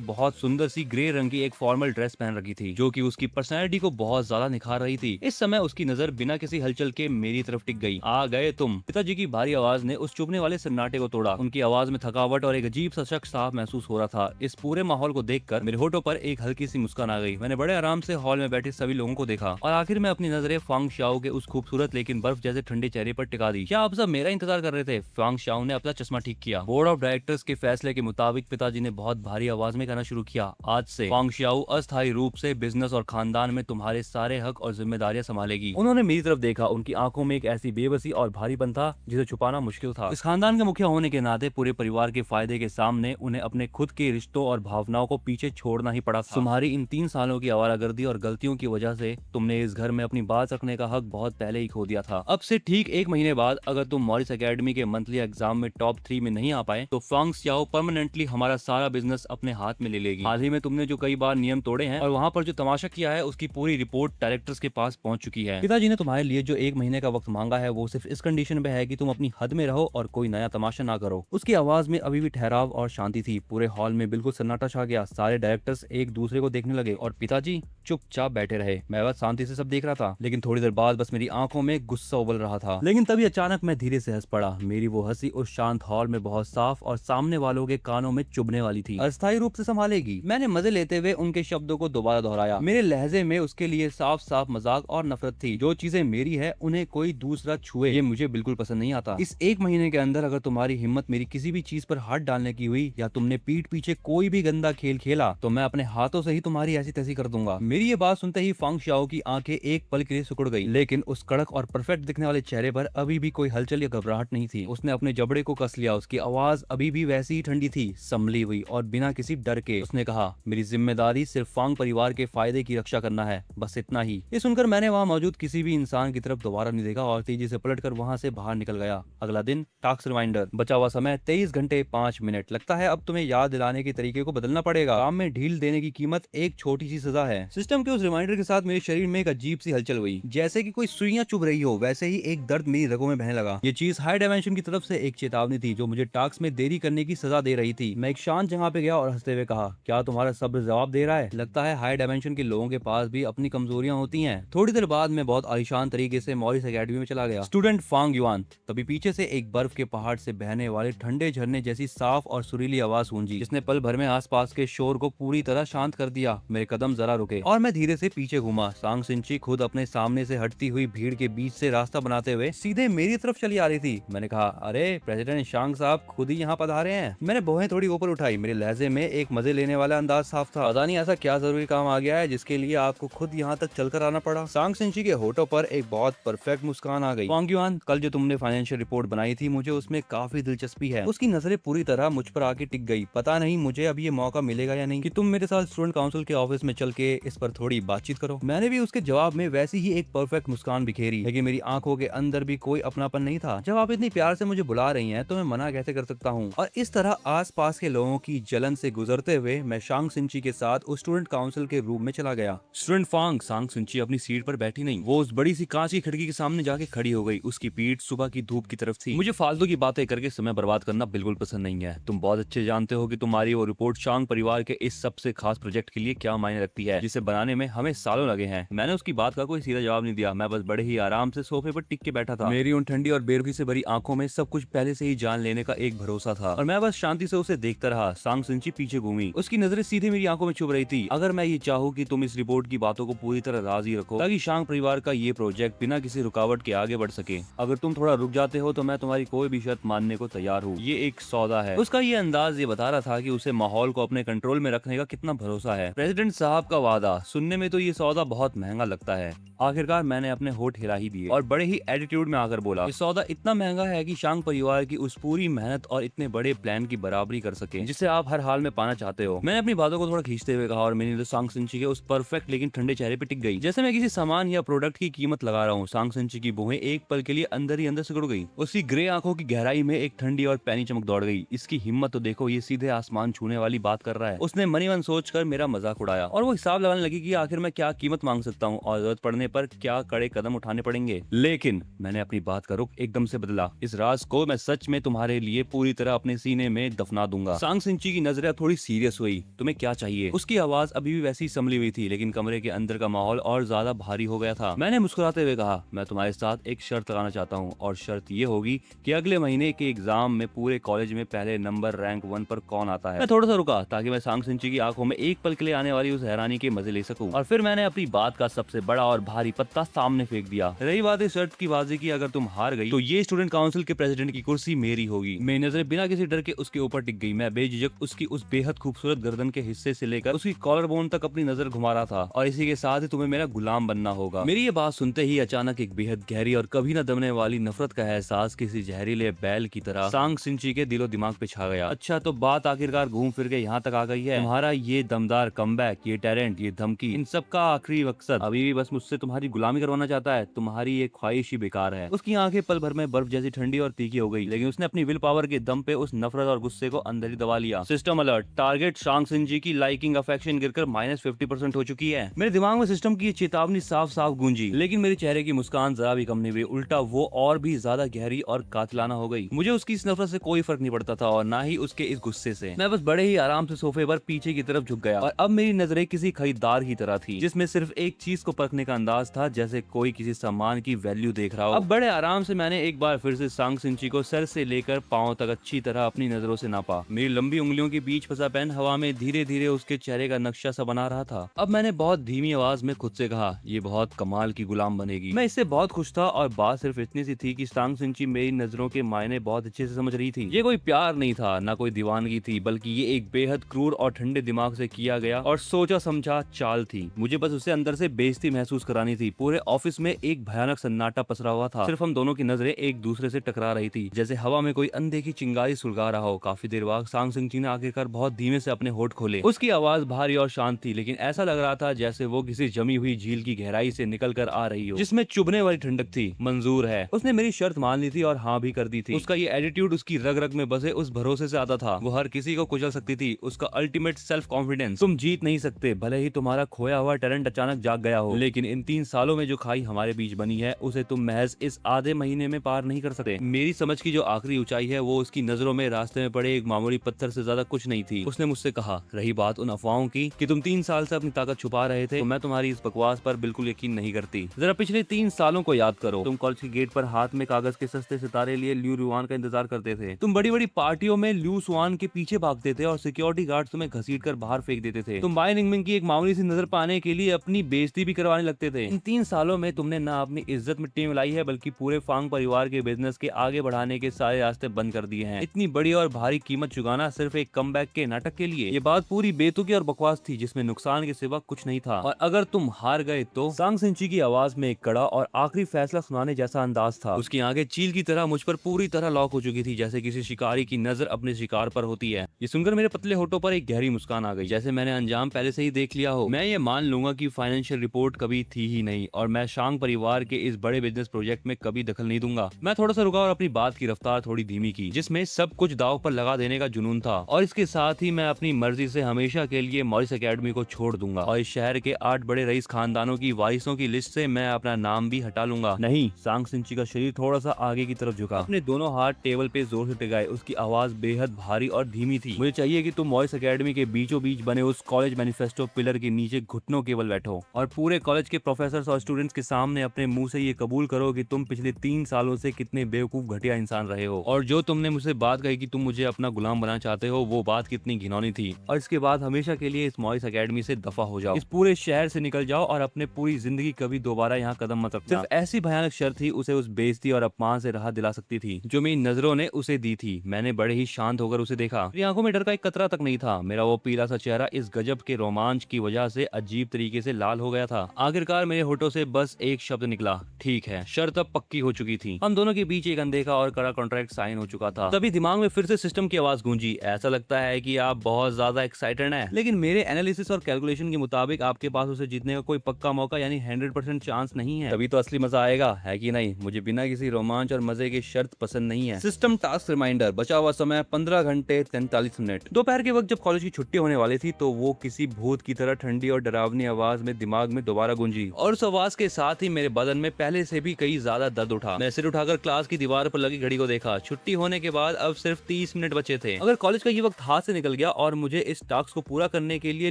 बहुत सुंदर सी ग्रे रंग की एक फॉर्मल ड्रेस पहन रखी थी, जो कि उसकी पर्सनैलिटी को बहुत ज्यादा निखार रही थी। इस समय उसकी नजर बिना किसी हलचल के मेरी तरफ टिक गई। आ गए तुम। पिताजी की भारी आवाज ने उस चुभने वाले सन्नाटे को तोड़ा। उनकी आवाज में थकावट और एक अजीब सा शक साफ महसूस हो रहा था। इस पूरे माहौल को देखकर मेरे होठों पर एक हल्की सी मुस्कान आ गई। मैंने बड़े आराम से हॉल में बैठे सभी लोगों को देखा और आखिर में अपनी नजरें फांग श्याओ के उस खूबसूरत लेकिन बर्फ जैसे ठंडे चेहरे पर टिका दी। क्या आप सब मेरा इंतजार कर रहे थे? फांग श्याओ ने अपना चश्मा ठीक किया। बोर्ड ऑफ डायरेक्टर्स के फैसले के मुताबिक पिताजी ने बहुत भारी आवाज में कहना शुरू किया, आज से फांग श्याओ अस्थायी रूप से बिजनेस और खानदान में तुम्हारे सारे हक और जिम्मेदारियां संभालेगी। उन्होंने मेरी तरफ देखा। उनकी आंखों में एक ऐसी बेबसी और भारीपन था जिसे छुपाना मुश्किल था। इस खानदान के मुखिया होने के नाते पूरे परिवार के फायदे के सामने उन्हें अपने खुद के रिश्तों और भावनाओं को पीछे छोड़ना ही पड़ा था। तुम्हारी इन 3 सालों की आवारागर्दी और गलतियों की वजह से तुमने इस घर में अपनी बात रखने का हक बहुत पहले ही खो दिया था। अब से ठीक 1 महीने बाद अगर तुम मॉरिस एकेडमी के मंथली एग्जाम में टॉप 3 में नहीं आ पाए तो फांग श्याओ परमानेंटली हमारा सारा बिजनेस अपने हाथ में ले लेगी। हाल ही में तुमने जो कई बार नियम तोड़े हैं और वहाँ पर जो तमाशा किया है, उसकी पूरी रिपोर्ट डायरेक्टर्स के पास पहुंच चुकी है। पिताजी ने तुम्हारे लिए जो 1 महीने का वक्त मांगा है वो सिर्फ इस कंडीशन पे है कि तुम अपनी हद में रहो और कोई नया तमाशा ना करो। उसकी आवाज में अभी भी ठहराव और शांति थी। पूरे हॉल में बिल्कुल सन्नाटा छा गया। सारे डायरेक्टर्स एक दूसरे को देखने लगे और पिताजी चुपचाप बैठे रहे। मैं बस शांति से सब देख रहा था, लेकिन थोड़ी देर बाद बस मेरी आंखों में गुस्सा उबल रहा था। लेकिन तभी अचानक मैं धीरे से हंस पड़ा। मेरी वो हंसी उस शांत हॉल में बहुत साफ और सामने वालों के कानों में चुभने वाली थी। अस्थायी रूप से संभालेगी। मैंने मजे लेते हुए उनके शब्दों को दोबारा दोहराया। मेरे लहजे में उसके लिए साफ साफ मजाक और नफरत थी। जो चीजें मेरी है उन्हें कोई दूसरा छुए, ये मुझे बिल्कुल पसंद नहीं आता। इस 1 महीने के अंदर अगर तुम्हारी हिम्मत मेरी किसी भी चीज पर हाथ डालने की हुई या तुमने पीठ पीछे कोई भी गंदा खेल खेला तो मैं अपने हाथों से ही तुम्हारी ऐसी तैसी कर दूंगा। मेरी ये बात सुनते ही फांग श्याओ की आंखें एक पल के लिए सिकुड़ गई, लेकिन उस कड़क और परफेक्ट दिखने वाले चेहरे पर अभी भी कोई हलचल या घबराहट नहीं थी। उसने अपने जबड़े को कस लिया। उसकी आवाज अभी भी वैसी ही ठंडी थी, संभली हुई और बिना किसी डर के। उसने कहा, मेरी जिम्मेदारी सिर्फ फांग परिवार के फायदे की रक्षा करना है, बस इतना ही। ये सुनकर मैंने वहाँ मौजूद किसी भी इंसान की तरफ दोबारा नहीं देखा और तेजी से पलटकर वहाँ से बाहर निकल गया। अगला दिन, टास्क रिमाइंडर, बचा हुआ समय 23 घंटे 5 मिनट। लगता है अब तुम्हें याद दिलाने के तरीके को बदलना पड़ेगा। काम में ढील देने की कीमत एक छोटी सी सजा है। सिस्टम के उस रिमाइंडर के साथ मेरे शरीर में एक अजीब सी हलचल हुई, जैसे कि कोई सुइयां चुभ रही हो। वैसे ही एक दर्द मेरी रगों में बहने लगा। ये चीज हाई डायमेंशन की तरफ से एक चेतावनी थी जो मुझे टास्क में देरी करने की सजा दे रही थी। मैं एक शांत जगह पे गया और हंसते हुए कहा, क्या तुम्हारा सब्र जवाब दे रहा है? लगता है हाई डायमेंशन के लोगों के पास भी अपनी कमजोरियां होती हैं। थोड़ी देर बाद मैं बहुत आलीशान तरीके से मॉरिस एकेडमी में चला गया। Student Fang Yuan. तभी पीछे से एक बर्फ के पहाड़ से बहने वाले ठंडे झरने जैसी साफ और सुरीली आवाज गूंजी, जिसने पल भर में आसपास के शोर को पूरी तरह शांत कर दिया। मेरे कदम जरा रुके और मैं धीरे से पीछे घूमा। सांग सिंची खुद अपने सामने से हटती हुई भीड़ के बीच से रास्ता बनाते हुए सीधे मेरी तरफ चली आ रही थी। मैंने कहा, अरे प्रेसिडेंट शांग साहब खुद ही यहाँ पधारे हैं। मैंने भौहें थोड़ी ऊपर उठाई। मेरे लहजे में एक मजे लेने वाला अंदाज साफ था। पता नहीं ऐसा क्या जरूरी काम आ गया है जिसके लिए आपको खुद यहाँ तक चलकर आना पड़ा। सांग सिंची के होठों पर एक बहुत परफेक्ट मुस्कान आ गई। फांग युआन, कल जो तुमने फाइनेंशियल रिपोर्ट बनाई थी, मुझे उसमें काफी दिलचस्पी है। उसकी नजरें पूरी तरह मुझ पर आके टिक गई। पता नहीं मुझे अब ये मौका मिलेगा या नहीं कि तुम मेरे साथ स्टूडेंट काउंसिल के ऑफिस में चल के इस पर थोड़ी बातचीत करो। मैंने भी उसके जवाब में वैसी ही एक परफेक्ट मुस्कान बिखेरी, लेकिन मेरी आंखों के अंदर भी कोई अपनापन नहीं था। जब आप इतनी प्यार से मुझे बुला रही हैं तो मैं मना कैसे कर सकता हूँ। और इस तरह आसपास के लोगों की जलन से गुजरते हुए मैं शांग सिंची के साथ उस स्टूडेंट काउंसिल के रूम में चला गया। स्टूडेंट फांग, सांग सिंची अपनी सीट पर बैठी नहीं, वो उस बड़ी सी कांच की खिड़की के सामने जाके खड़ी हो गई। उसकी पीठ सुबह की धूप की तरफ थी। मुझे फालतू की बातें करके समय बर्बाद करना बिल्कुल पसंद नहीं है। तुम बहुत अच्छे जानते हो कि तुम्हारी वो रिपोर्ट शांग परिवार के इस सबसे खास प्रोजेक्ट के लिए क्या मायने रखती है, जिसे बनाने में हमें सालों लगे हैं। मैंने उसकी बात का कोई सीधा जवाब नहीं दिया। मैं बस बड़े ही आराम से सोफे पर टिक के बैठा था। मेरी उन ठंडी और बेरुखी से भरी आंखों में सब कुछ पहले से ही जान लेने का एक भरोसा था और मैं बस शांति से उसे देखता रहा। सांग सिंची पीछे घूमी, उसकी नजरें सीधे मेरी आंखों में चुभ रही थी। अगर मैं ये चाहूँ कि तुम इस रिपोर्ट की बातों को पूरी तरह राजी रखो ताकि शांग परिवार का ये प्रोजेक्ट बिना किसी रुकावट के आगे बढ़ सके, अगर तुम थोड़ा रुक जाते हो तो मैं तुम्हारी कोई भी शर्त मानने को तैयार हूँ। ये एक सौदा है। उसका ये अंदाज ये बता रहा था कि उसे माहौल को अपने कंट्रोल में रखने का कितना भरोसा है। प्रेसिडेंट साहब का वादा सुनने में तो ये सौदा बहुत महंगा लगता है। आखिरकार मैंने अपने होठ हिला ही दिए और बड़े ही एटीट्यूड में आकर बोला, ये सौदा इतना महंगा है कि शांग परिवार की उस पूरी मेहनत और इतने बड़े प्लान की बराबरी कर सके जिसे आप हर हाल में पाना चाहते हो। मैंने अपनी बातों को थोड़ा खींचते हुए कहा और मेरी नजर सांग सिंची के उस परफेक्ट लेकिन ठंडे चेहरे पे टिक गई, जैसे मैं किसी सामान या प्रोडक्ट की कीमत लगा रहा हूँ। सांग सिंची की भुएं एक पल के लिए अंदर ही अंदर सिकुड़ गई। उसकी ग्रे आंखों की गहराई में एक ठंडी और पैनी चमक दौड़ गई। इसकी हिम्मत तो देखो, ये सीधे आसमान छूने वाली बात कर रहा है। उसने मनी मन सोचकर मेरा मजाक उड़ाया और वो हिसाब लगाने लगी कि आखिर मैं क्या कीमत मांग सकता हूँ और जरूरत पड़ने पर क्या कड़े कदम उठाने पड़ेंगे। लेकिन मैंने अपनी बात का रुख एकदम से बदला। इस राज को मैं सच में तुम्हारे लिए पूरी तरह अपने सीने में दफना दूंगा। सांग सिंची की नजरें थोड़ी सीरियस हुई। तुम्हें क्या चाहिए? उसकी आवाज अभी भी वैसी संभली हुई थी, लेकिन कमरे के अंदर का माहौल और ज्यादा भारी हो गया था। मैंने मुस्कुराते हुए कहा, मैं तुम्हारे साथ एक शर्त लगाना चाहता हूँ और शर्त ये होगी कि अगले महीने के एग्जाम में पूरे कॉलेज में पहले नंबर रैंक 1 पर कौन आता है। मैं थोड़ा सा रुका ताकि मैं सांग सिंची की आंखों में एक पल के लिए आने वाली उस हैरानी के मजे ले सकूं और फिर मैंने अपनी बात का सबसे बड़ा और भारी पत्ता सामने फेंक दिया। रही बात इस शर्त की बाजी की, अगर तुम हार गई तो ये स्टूडेंट काउंसिल के प्रेसिडेंट की कुर्सी मेरी होगी। मेरी नजरें बिना किसी डर के उसके ऊपर टिक गई। मैं बेझिझक उसकी उस बेहद खूबसूरत गर्दन के हिस्से से लेकर उसकी कॉलर बोन तक अपनी नजर घुमा रहा था और इसी के साथ ही तुम्हें मेरा गुलाम बनना होगा। मेरी ये बात सुनते ही अचानक एक बेहद गहरी और कभी न दमने वाली नफरत का एहसास किसी जहरीले बैल की तरह सांग सिंची के दिलो दिमाग पे छा गया। अच्छा, तो बात आखिरकार घूम फिर के यहाँ तक आ गई है। तुम्हारा ये दमदार कमबैक, ये टैलेंट, ये धमकी, इन सब का आखिरी मकसद अभी भी बस मुझसे तुम्हारी गुलामी करवाना चाहता है। तुम्हारी ये ख्वाहिश ही बेकार है। उसकी आंखें पल भर में बर्फ जैसी ठंडी और तीखी हो गई, लेकिन उसने अपनी विल पावर के दम पे उस नफरत और गुस्से को अंदर ही दबा लिया। सिस्टम अलर्ट, टारगेट सांग सिंची की लाइकिंग अफेक्शन गिरकर -50% हो चुकी है। मेरे दिमाग में सिस्टम की चेतावनी साफ साफ गूंजी, लेकिन मेरे चेहरे की मुस्कान जरा भी कम नहीं हुई। उल्टा वो और भी ज्यादा गहरी और कातिलाना हो गई। मुझे उसकी इस नफरत से कोई फर्क नहीं पड़ता था और ना ही उसके इस गुस्से से। मैं बस बड़े ही आराम से सोफे पर पीछे की तरफ झुक गया और अब मेरी नजरें किसी खरीदार की तरह थी जिसमें सिर्फ एक चीज को परखने का अंदाज था, जैसे कोई किसी सामान की वैल्यू देख रहा हो। अब बड़े आराम से मैंने एक बार फिर से सांग सिंची को सर से लेकर पांव तक अच्छी तरह अपनी नजरों से नापा। मेरी लंबी उंगलियों के बीच फंसा पेन हवा में धीरे धीरे उसके चेहरे का नक्शा सा बना रहा था। अब मैंने बहुत धीमी आवाज में खुद से कहा, ये बहुत कमाल की गुलाम बनेगी। मैं इससे बहुत खुश था और बात सिर्फ इतनी सी थी कि सांग सिंची मेरी नजरों के मायने बहुत अच्छे से समझ रही थी। ये कोई प्यार नहीं था, ना कोई दीवानगी थी, बल्कि ये एक बेहद क्रूर और ठंडे दिमाग से किया गया और सोचा समझा चाल थी। मुझे बस उसे अंदर से बेइज्जती महसूस करानी थी। पूरे ऑफिस में एक भयानक सन्नाटा पसरा हुआ था। सिर्फ हम दोनों की नजरें एक दूसरे से टकरा रही थी, जैसे हवा में कोई अनदेखी चिंगारी सुलगा रहा हो। काफी देर बाद सांग सिंची ने आखिरकार बहुत धीमे से अपने होठ खोले। उसकी आवाज भारी और शांत थी, लेकिन ऐसा लग रहा था जैसे वो किसी जमी हुई झील की गहराई से निकल कर आ रही हो जिसमें चुभने वाली ठंडक थी। मंजूर है। उसने मेरी शर्त मान ली थी और हाँ भी कर दी थी। उसका ये एटीट्यूड उसकी रग रग में बसे उस भरोसे से आता था। वो हर किसी को कुचल सकती थी। उसका अल्टीमेट सेल्फ कॉन्फिडेंस। तुम जीत नहीं सकते, भले ही तुम्हारा खोया हुआ टैलेंट अचानक जाग गया हो, लेकिन इन 3 सालों में जो खाई हमारे बीच बनी है उसे तुम महज इस आधे महीने में पार नहीं कर सकते। मेरी समझ की जो आखिरी ऊंचाई है वो उसकी नजरों में रास्ते में पड़े एक मामूली पत्थर से ज्यादा कुछ नहीं थी। उसने मुझसे कहा, रही बात उन अफवाहों की कि तुम 3 साल से अपनी ताकत छुपा रहे थे, तो मैं तुम्हारी इस बकवास पर बिल्कुल यकीन नहीं करती। जरा पिछले 3 सालों को याद करो। तुम कॉलेज के गेट पर हाथ में कागज के सस्ते सितारे लिए ल्यू रुआन का इंतजार करते थे। तुम बड़ी बड़ी पार्टियों में ल्यू सुआन के पीछे भागते थे और सिक्योरिटी गार्ड तुम्हें घसीट कर बाहर फेंक देते थे। तुम बाय निंगमिंग की एक मामूली सी नजर पाने के लिए अपनी बेइज्जती भी करवाने लगते थे। इन 3 सालों में तुमने ना अपनी इज्जत मिट्टी में लाई है, बल्कि पूरे फांग परिवार के बिजनेस के आगे बढ़ाने के सारे रास्ते बंद कर दिए हैं। इतनी बड़ी और भारी कीमत चुकाना सिर्फ एक कमबैक के नाटक के लिए। ये बात पूरी बेतुकी और बकवास थी जिसमें नुकसान के सिवा कुछ नहीं था। और अगर तुम हार गए तो? सांग सिंची की आवाज में एक कड़ा और आखिरी फैसला सुनाने जैसा अंदाज था। उसकी आंखें चील की तरह मुझ पर पूरी तरह लॉक हो चुकी थी, जैसे किसी शिकारी की नजर अपने शिकार पर होती है। ये सुनकर मेरे पतले होठों पर एक गहरी मुस्कान आ गई, जैसे मैंने अंजाम पहले से ही देख लिया हो। मैं ये मान लूंगा कि फाइनेंशियल रिपोर्ट कभी थी ही नहीं और मैं शांग परिवार के इस बड़े बिजनेस प्रोजेक्ट में कभी दखल नहीं दूंगा। मैं थोड़ा सा रुका और अपनी बात की रफ्तार थोड़ी धीमी की, जिसमें सब कुछ दाव पर लगा देने का जुनून था। और इसके साथ ही मैं अपनी मर्जी से हमेशा के लिए मॉरिस एकेडमी को छोड़ दूंगा और इस शहर के 8 बड़े रईस खानदानों की वारिसों की लिस्ट से मैं अपना नाम भी हटा लूंगा। नहीं। सांग सिंची का शरीर थोड़ा सा आगे की तरफ झुका, अपने दोनों हाथ टेबल पे जोर से टिकाए। उसकी आवाज बेहद भारी और धीमी थी। मुझे चाहिए कि तुम मॉरिस एकेडमी के बीचों बीच बने उस कॉलेज मैनिफेस्टो पिलर के नीचे घुटनों केवल बैठो और पूरे कॉलेज के प्रोफेसर्स और स्टूडेंट्स के सामने अपने मुंह से ये कबूल करो कि तुम पिछले 3 सालों से कितने बेवकूफ घटिया इंसान रहे हो और जो जो तुमने मुझसे बात कही कि तुम मुझे अपना गुलाम बनाना चाहते हो, वो बात कितनी घिनौनी थी। और इसके बाद हमेशा के लिए इस मॉइस एकेडमी से दफा हो जाओ, इस पूरे शहर से निकल जाओ और अपने पूरी जिंदगी कभी दोबारा यहाँ कदम मत रखना। सिर्फ ऐसी भयानक शर्त ही उसे उस बेइज्जती और अपमान से राहत दिला सकती थी जो मेरी नजरों ने उसे दी थी। मैंने बड़े ही शांत होकर उसे देखा। मेरी आंखों में डर का एक कतरा तक नहीं था। मेरा वो पीला सा चेहरा इस गजब के रोमांच की वजह से अजीब तरीके से लाल हो गया था। आखिरकार मेरे होठों से बस एक शब्द निकला, ठीक है। शर्त अब पक्की हो चुकी थी। हम दोनों के बीच एक अनदेखा और कड़ा कॉन्ट्रैक्ट साइन हो चुका था। तभी दिमाग में फिर से सिस्टम की आवाज गूंजी, ऐसा लगता है कि आप बहुत ज्यादा एक्साइटेड हैं, लेकिन मेरे एनालिसिस और कैलकुलेशन के मुताबिक आपके पास उसे जीतने का कोई पक्का मौका यानी 100% चांस नहीं है। तभी तो असली मजा आएगा, है कि नहीं? मुझे बिना किसी रोमांच और मजे की शर्त पसंद नहीं है। सिस्टम टास्क रिमाइंडर, बचा हुआ समय 15 घंटे 43 मिनट। दोपहर के वक्त जब कॉलेज की छुट्टी होने वाली थी तो वो किसी भूत की तरह ठंडी और डरावनी आवाज में दिमाग में दोबारा गूंजी, और उस आवाज के साथ ही मेरे बदन में पहले से भी कई ज्यादा दर्द उठा। मैं सिर उठाकर क्लास की दीवार पर लगी घड़ी को देखा। छुट्टी होने के बाद अब सिर्फ 30 मिनट बचे थे। अगर कॉलेज का ये वक्त हाथ से निकल गया और मुझे इस टास्क को पूरा करने के लिए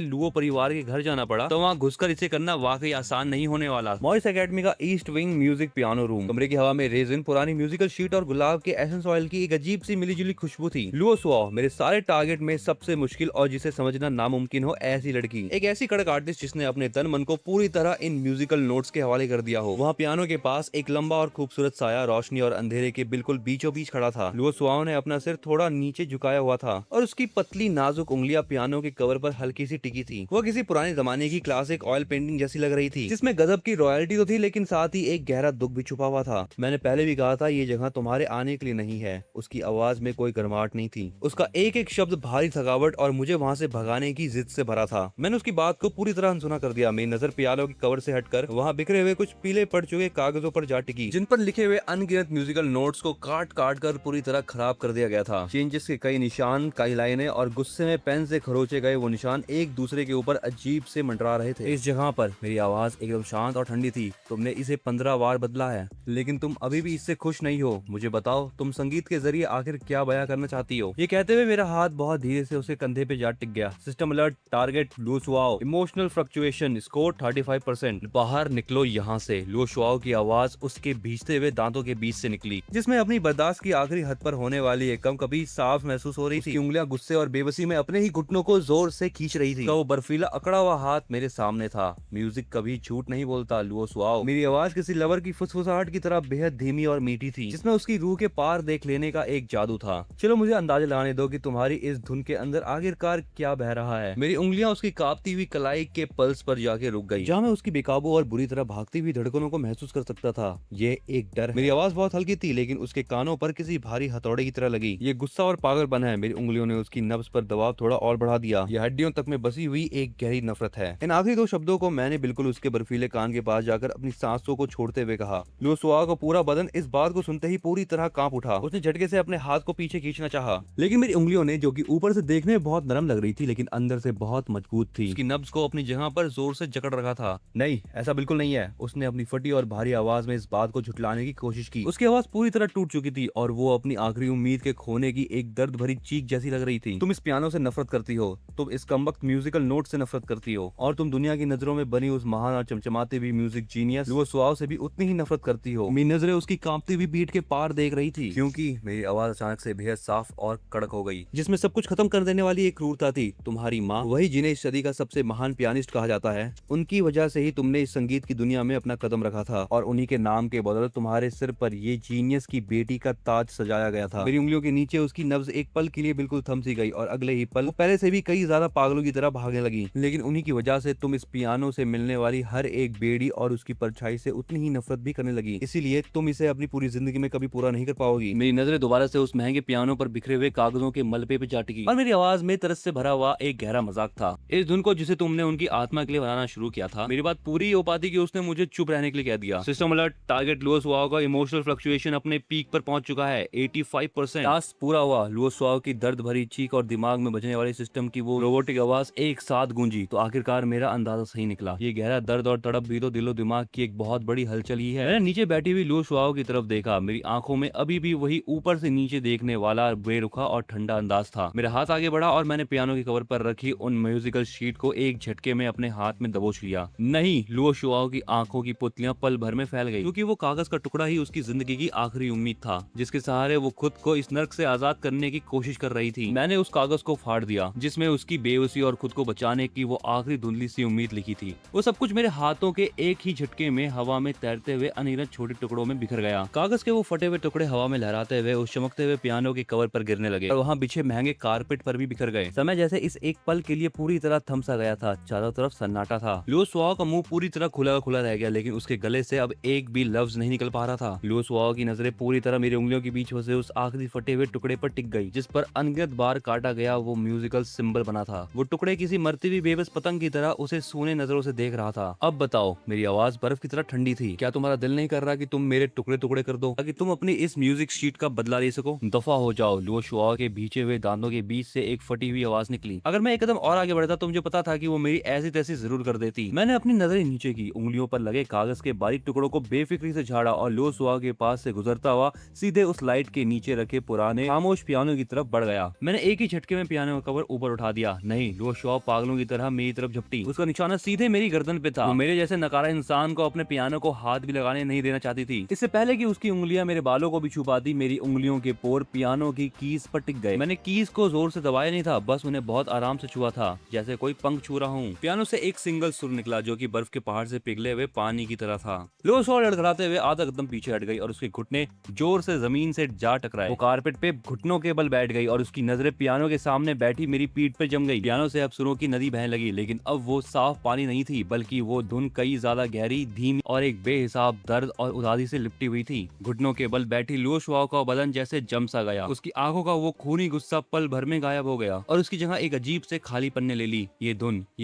लुओ परिवार के घर जाना पड़ा तो वहाँ घुसकर इसे करना वाकई आसान नहीं होने वाला। मॉइस एकेडमी का east wing music piano room. कमरे की हवा में रेजिन, पुरानी म्यूजिकल शीट और गुलाब के एसेंस ऑयल की एक अजीब सी मिलीजुली खुशबू थी। लुओ सुआओ, मेरे सारे टारगेट में सबसे मुश्किल और जिसे समझना नामुमकिन हो ऐसी लड़की, एक ऐसी कड़क आर्टिस्ट जिसने अपने तन मन को पूरी तरह इन म्यूजिकल नोट्स के हवाले कर दिया हो। वहाँ पियानो के पास एक लंबा और खूबसूरत साया रोशनी और अंधेरे के बिल्कुल बीचों बीच खड़ा था। लुओ सुआओ ने अपना सिर थोड़ा नीचे झुकाया हुआ था और उसकी पतली नाजुक उंगलियां पियानो के कवर पर हल्की सी टिकी थी। वह किसी पुराने जमाने की क्लासिक ऑयल पेंटिंग जैसी लग रही थी, जिसमें गजब की रॉयल्टी तो थी लेकिन साथ ही एक गहरा दुख भी छुपा हुआ था। मैंने पहले भी कहा था ये जगह तुम्हारे आने के लिए नहीं है। उसकी आवाज में कोई गर्माहट नहीं थी। उसका एक एक शब्द भारी थकावट और मुझे वहाँ से भगाने की जिद से भरा था। मैंने उसकी बात को पूरी तरह अनसुना कर दिया। मेरी नजर पियानो के कवर से हटकर वहाँ बिखरे हुए कुछ पीले पड़ चुके कागजों पर जा टिकी, जिन पर लिखे हुए अनगिनत म्यूजिकल नोट्स को काट काट कर पूरी तरह खराब कर दिया गया था। चेंजेस के कई निशान, कई लाइनें और गुस्से में पेन से खरोचे गए वो निशान एक दूसरे के ऊपर अजीब से मंडरा रहे थे। इस जगह पर मेरी आवाज एकदम शांत और ठंडी थी। तुमने इसे 15 बार बदला है लेकिन तुम अभी भी इससे खुश नहीं हो। मुझे बताओ तुम संगीत के जरिए आखिर क्या बयां करना चाहती हो? ये कहते हुए मेरा हाथ बहुत धीरे से उसके कंधे पे जा टिक गया। System alert, target Luo Suao, emotional fluctuation, score 35%। बाहर निकलो यहाँ से। लुओ सुआओ की आवाज उसके भीजते हुए दांतों के बीच से निकली, जिसमें अपनी बर्दाश्त की आखिरी हद पर होने वाली एक कम कभी साफ महसूस हो रही थी। उंगलियां गुस्से और बेबसी में अपने ही घुटनों को जोर से खींच रही थी। वो बर्फीला अकड़ा हुआ हाथ मेरे सामने था। म्यूजिक कभी झूठ नहीं बोलता लुओ सुआओ। मेरी आवाज किसी लवर की फुसफुसाहट की तरह बेहद धीमी और मीठी थी, जिसमें उसकी रूह के पार देख लेने का एक जादू था। चलो मुझे अंदाजा लगाने दो कि तुम्हारी इस धुन के अंदर आखिरकार क्या बह रहा है। मेरी उंगलियां उसकी कांपती हुई कलाई के पल्स पर जाके रुक गई, जहां मैं उसकी बेकाबू और बुरी तरह भागती हुई धड़कनों को महसूस कर सकता था। ये एक डर है। मेरी आवाज बहुत हल्की थी लेकिन उसके कानों पर किसी भारी हथौड़े की तरह लगी। ये गुस्सा और पागलपन है। मेरी उंगलियों ने उसकी नब्ज पर दबाव थोड़ा और बढ़ा दिया। यह हड्डियों तक में बसी हुई एक गहरी नफरत है। इन आखिरी दो शब्दों को मैंने बिल्कुल उसके बर्फीले कान के पास जाकर अपनी सांसों को छोड़ते हुए कहा। लुओ सुआओ का पूरा बदन इस बात को सुनते ही पूरी तरह कांप उठा। उसने झटके से अपने हाथ को पीछे खींचना चाहा, लेकिन मेरी उंगलियों ने, जो कि ऊपर से देखने में बहुत नरम लग रही थी लेकिन अंदर से बहुत मजबूत थी, उसकी नब्ज को अपनी जगह पर जोर से जकड़ रखा था। नहीं, ऐसा बिल्कुल नहीं है। उसने अपनी फटी और भारी आवाज में इस बात को झुठलाने की कोशिश की। उसकी आवाज पूरी तरह टूट चुकी थी और वो अपनी आखिरी उम्मीद के खोने की एक दर्द भरी चीख जैसी लग रही थी। तुम इस पियानो से नफरत करती हो, तुम इस कमबख्त म्यूजिकल नोट से नफरत करती हो और तुम दुनिया की नजरों में बनी उस महान और चमचमाते हुई म्यूजिक जीनियस लुओ सुआओ से भी उतनी ही नफरत करती हो। मेरी नजरें उसकी कांपती हुई बीट के पार देख रही थी, क्योंकि मेरी आवाज अचानक से बेहद साफ और कड़क हो गई, जिसमें सब कुछ खत्म कर देने वाली एक क्रूरता थी। तुम्हारी माँ, वही जिन्हें इस सदी का सबसे महान पियानिस्ट कहा जाता है, उनकी वजह से ही तुमने इस संगीत की दुनिया में अपना कदम रखा था और उन्हीं के नाम के बदौलत तुम्हारे सिर पर ये जीनियस की बेटी का ताज सजाया गया था। मेरी उंगलियों के नीचे उसकी नब्ज एक पल के लिए बिल्कुल थम सी गई और अगले ही पल वो पहले से भी कई ज्यादा पागलों की तरह भागने लगी। लेकिन उन्हीं की वजह से तुम इस पियानो से मिलने वाली हर एक बेड़ी और उसकी परछाई से उतनी ही नफरत भी करने लगी। इसीलिए तुम इसे अपनी पूरी जिंदगी में कभी पूरा नहीं कर पाओगी। मेरी नजरें दोबारा से उस महंगे पियानो पर बिखरे हुए कागजों के मलबे पे जा टिकी और मेरी आवाज में तरस से भरा हुआ एक गहरा मजाक था। इस धुन को जिसे तुमने उनकी आत्मा के लिए बनाना शुरू किया था, मेरी बात पूरी हो पाती कि उसने मुझे चुप रहने के लिए कह दिया। सिस्टम अलर्ट, टारगेट लुओ सुआओ का इमोशनल फ्लक्चुएशन अपने पीक पर पहुंच चुका है। 85%। टास्क पूरा हुआ। लुओ सुआओ की दर्द भरी चीख और दिमाग में बजने वाले सिस्टम की वो रोबोटिक आवाज एक साथ गूंजी। तो आखिरकार मेरा अंदाजा सही निकला। ये गहरा दर्द और तड़प भी तो दिलो दिमाग की एक बहुत बड़ी हलचल ही है। मैंने नीचे बैठी हुई लुओ सुआओ की तरफ देखा। मेरी आंखों में अभी भी वही ऊपर से नीचे देखने वाला बेरुखा और ठंडा अंदाज था। मेरा हाथ आगे बढ़ा और मैंने पियानो के कवर पर रखी उन म्यूजिकल शीट को एक झटके में अपने हाथ में दबोच लिया। नहीं, लुओ सुआओ की आंखों की पुतलियां पल भर में फैल गई, क्योंकि वो कागज का टुकड़ा ही उसकी जिंदगी की आखिरी उम्मीद था, जिसके सहारे सहारे वो खुद को इस नर्क से आजाद करने की कोशिश कर रही थी। मैंने उस कागज को फाड़ दिया जिसमें उसकी बेबसी और खुद को बचाने की वो आखिरी धुंधली सी उम्मीद लिखी थी। वो सब कुछ मेरे हाथों के एक ही झटके में हवा में तैरते हुए अनगिनत छोटे टुकड़ों में बिखर गया। कागज के वो फटे हुए टुकड़े हवा में लहराते हुए उस चमकते हुए पियानो के कवर पर गिरने लगे और वहाँ बिछे महंगे कारपेट पर भी बिखर गए। समय जैसे इस एक पल के लिए पूरी तरह थम सा गया था। चारों तरफ सन्नाटा था। लुओ सुआओ का मुंह पूरी तरह खुला खुला रह गया, लेकिन उसके गले से अब एक भी लफ्ज नहीं निकल पा रहा था। लुओ सुआओ की नजरें पूरी तरह मेरी उंगलियों के बीच फंसे उस आखिरी फटे हुए टुकड़े पर टिक गई जिस पर अनगिनत बार काटा गया वो म्यूजिकल सिंबल बना था। वो टुकड़े किसी मरती हुई बेबस पतंग की तरह उसे सूने नजरों से देख रहा था। अब बताओ, मेरी आवाज बर्फ की तरह ठंडी थी। क्या तुम्हारा दिल नहीं कर रहा कि तुम मेरे टुकड़े टुकड़े कर दो ताकि तुम अपनी इस म्यूजिक शीट का बदला ले सको? दफा हो जाओ। लुओ सुआओ के भींचे हुए दांतों के बीच से एक फटी हुई आवाज निकली। अगर मैं एक कदम और आगे बढ़ता तो मुझे पता था कि वो मेरी ऐसी तैसी जरूर कर देती। मैंने अपनी नजरें नीचे की, उंगलियों पर लगे कागज के बारीक टुकड़ों को बेफिक्री से झाड़ा और लुओ सुआओ के पास से गुजरता हुआ सीधे उस लाइट के नीचे रखे पुराने खामोश पियानो की तरफ बढ़ गया। मैंने एक ही झटके में पियानो का कवर ऊपर उठा दिया। नहीं, लुओ सुआओ पागलों की तरह मेरी तरफ झपटी। उसका निशाना सीधे मेरी गर्दन पे था। वो मेरे जैसे नकारा इंसान को अपने पियानो को हाथ भी लगाने नहीं देना चाहती थी। इससे पहले कि उसकी उंगलियां मेरे बालों को भी छू पाती, मेरी उंगलियों के पोर पियानो की कीज पर टिक गए। मैंने कीज को जोर से दबाया नहीं था, बस उन्हें बहुत आराम से छुआ था, जैसे कोई पंख छू रहा हूँ। पियानो से एक सिंगल सुर निकला जो कि बर्फ के पहाड़ से पिघले हुए पानी की तरह था। लुओ सुआओ लड़खड़ाते हुए आधा कदम पीछे हट गई और उसके घुटने जोर से जमीन से जा टकराए। वो कारपेट पे घुटनों के बल बैठ गई और उसकी नजरें पियानो के सामने बैठी मेरी पीठ पर जम गई। पियानो से अब सुरों की नदी बहने लगी, लेकिन अब वो साफ पानी नहीं थी, बल्कि वो धुन कई ज्यादा गहरी, धीमी और एक बेहिसाब दर्द और उदासी से लिपटी हुई थी। घुटनों के बल बैठी लुओ सुआओ का बदन जैसे जम सा गया। उसकी आंखों का वो खूनी गुस्सा पल भर में गायब हो गया और उसकी जगह एक अजीब से खालीपन ने ले ली। ये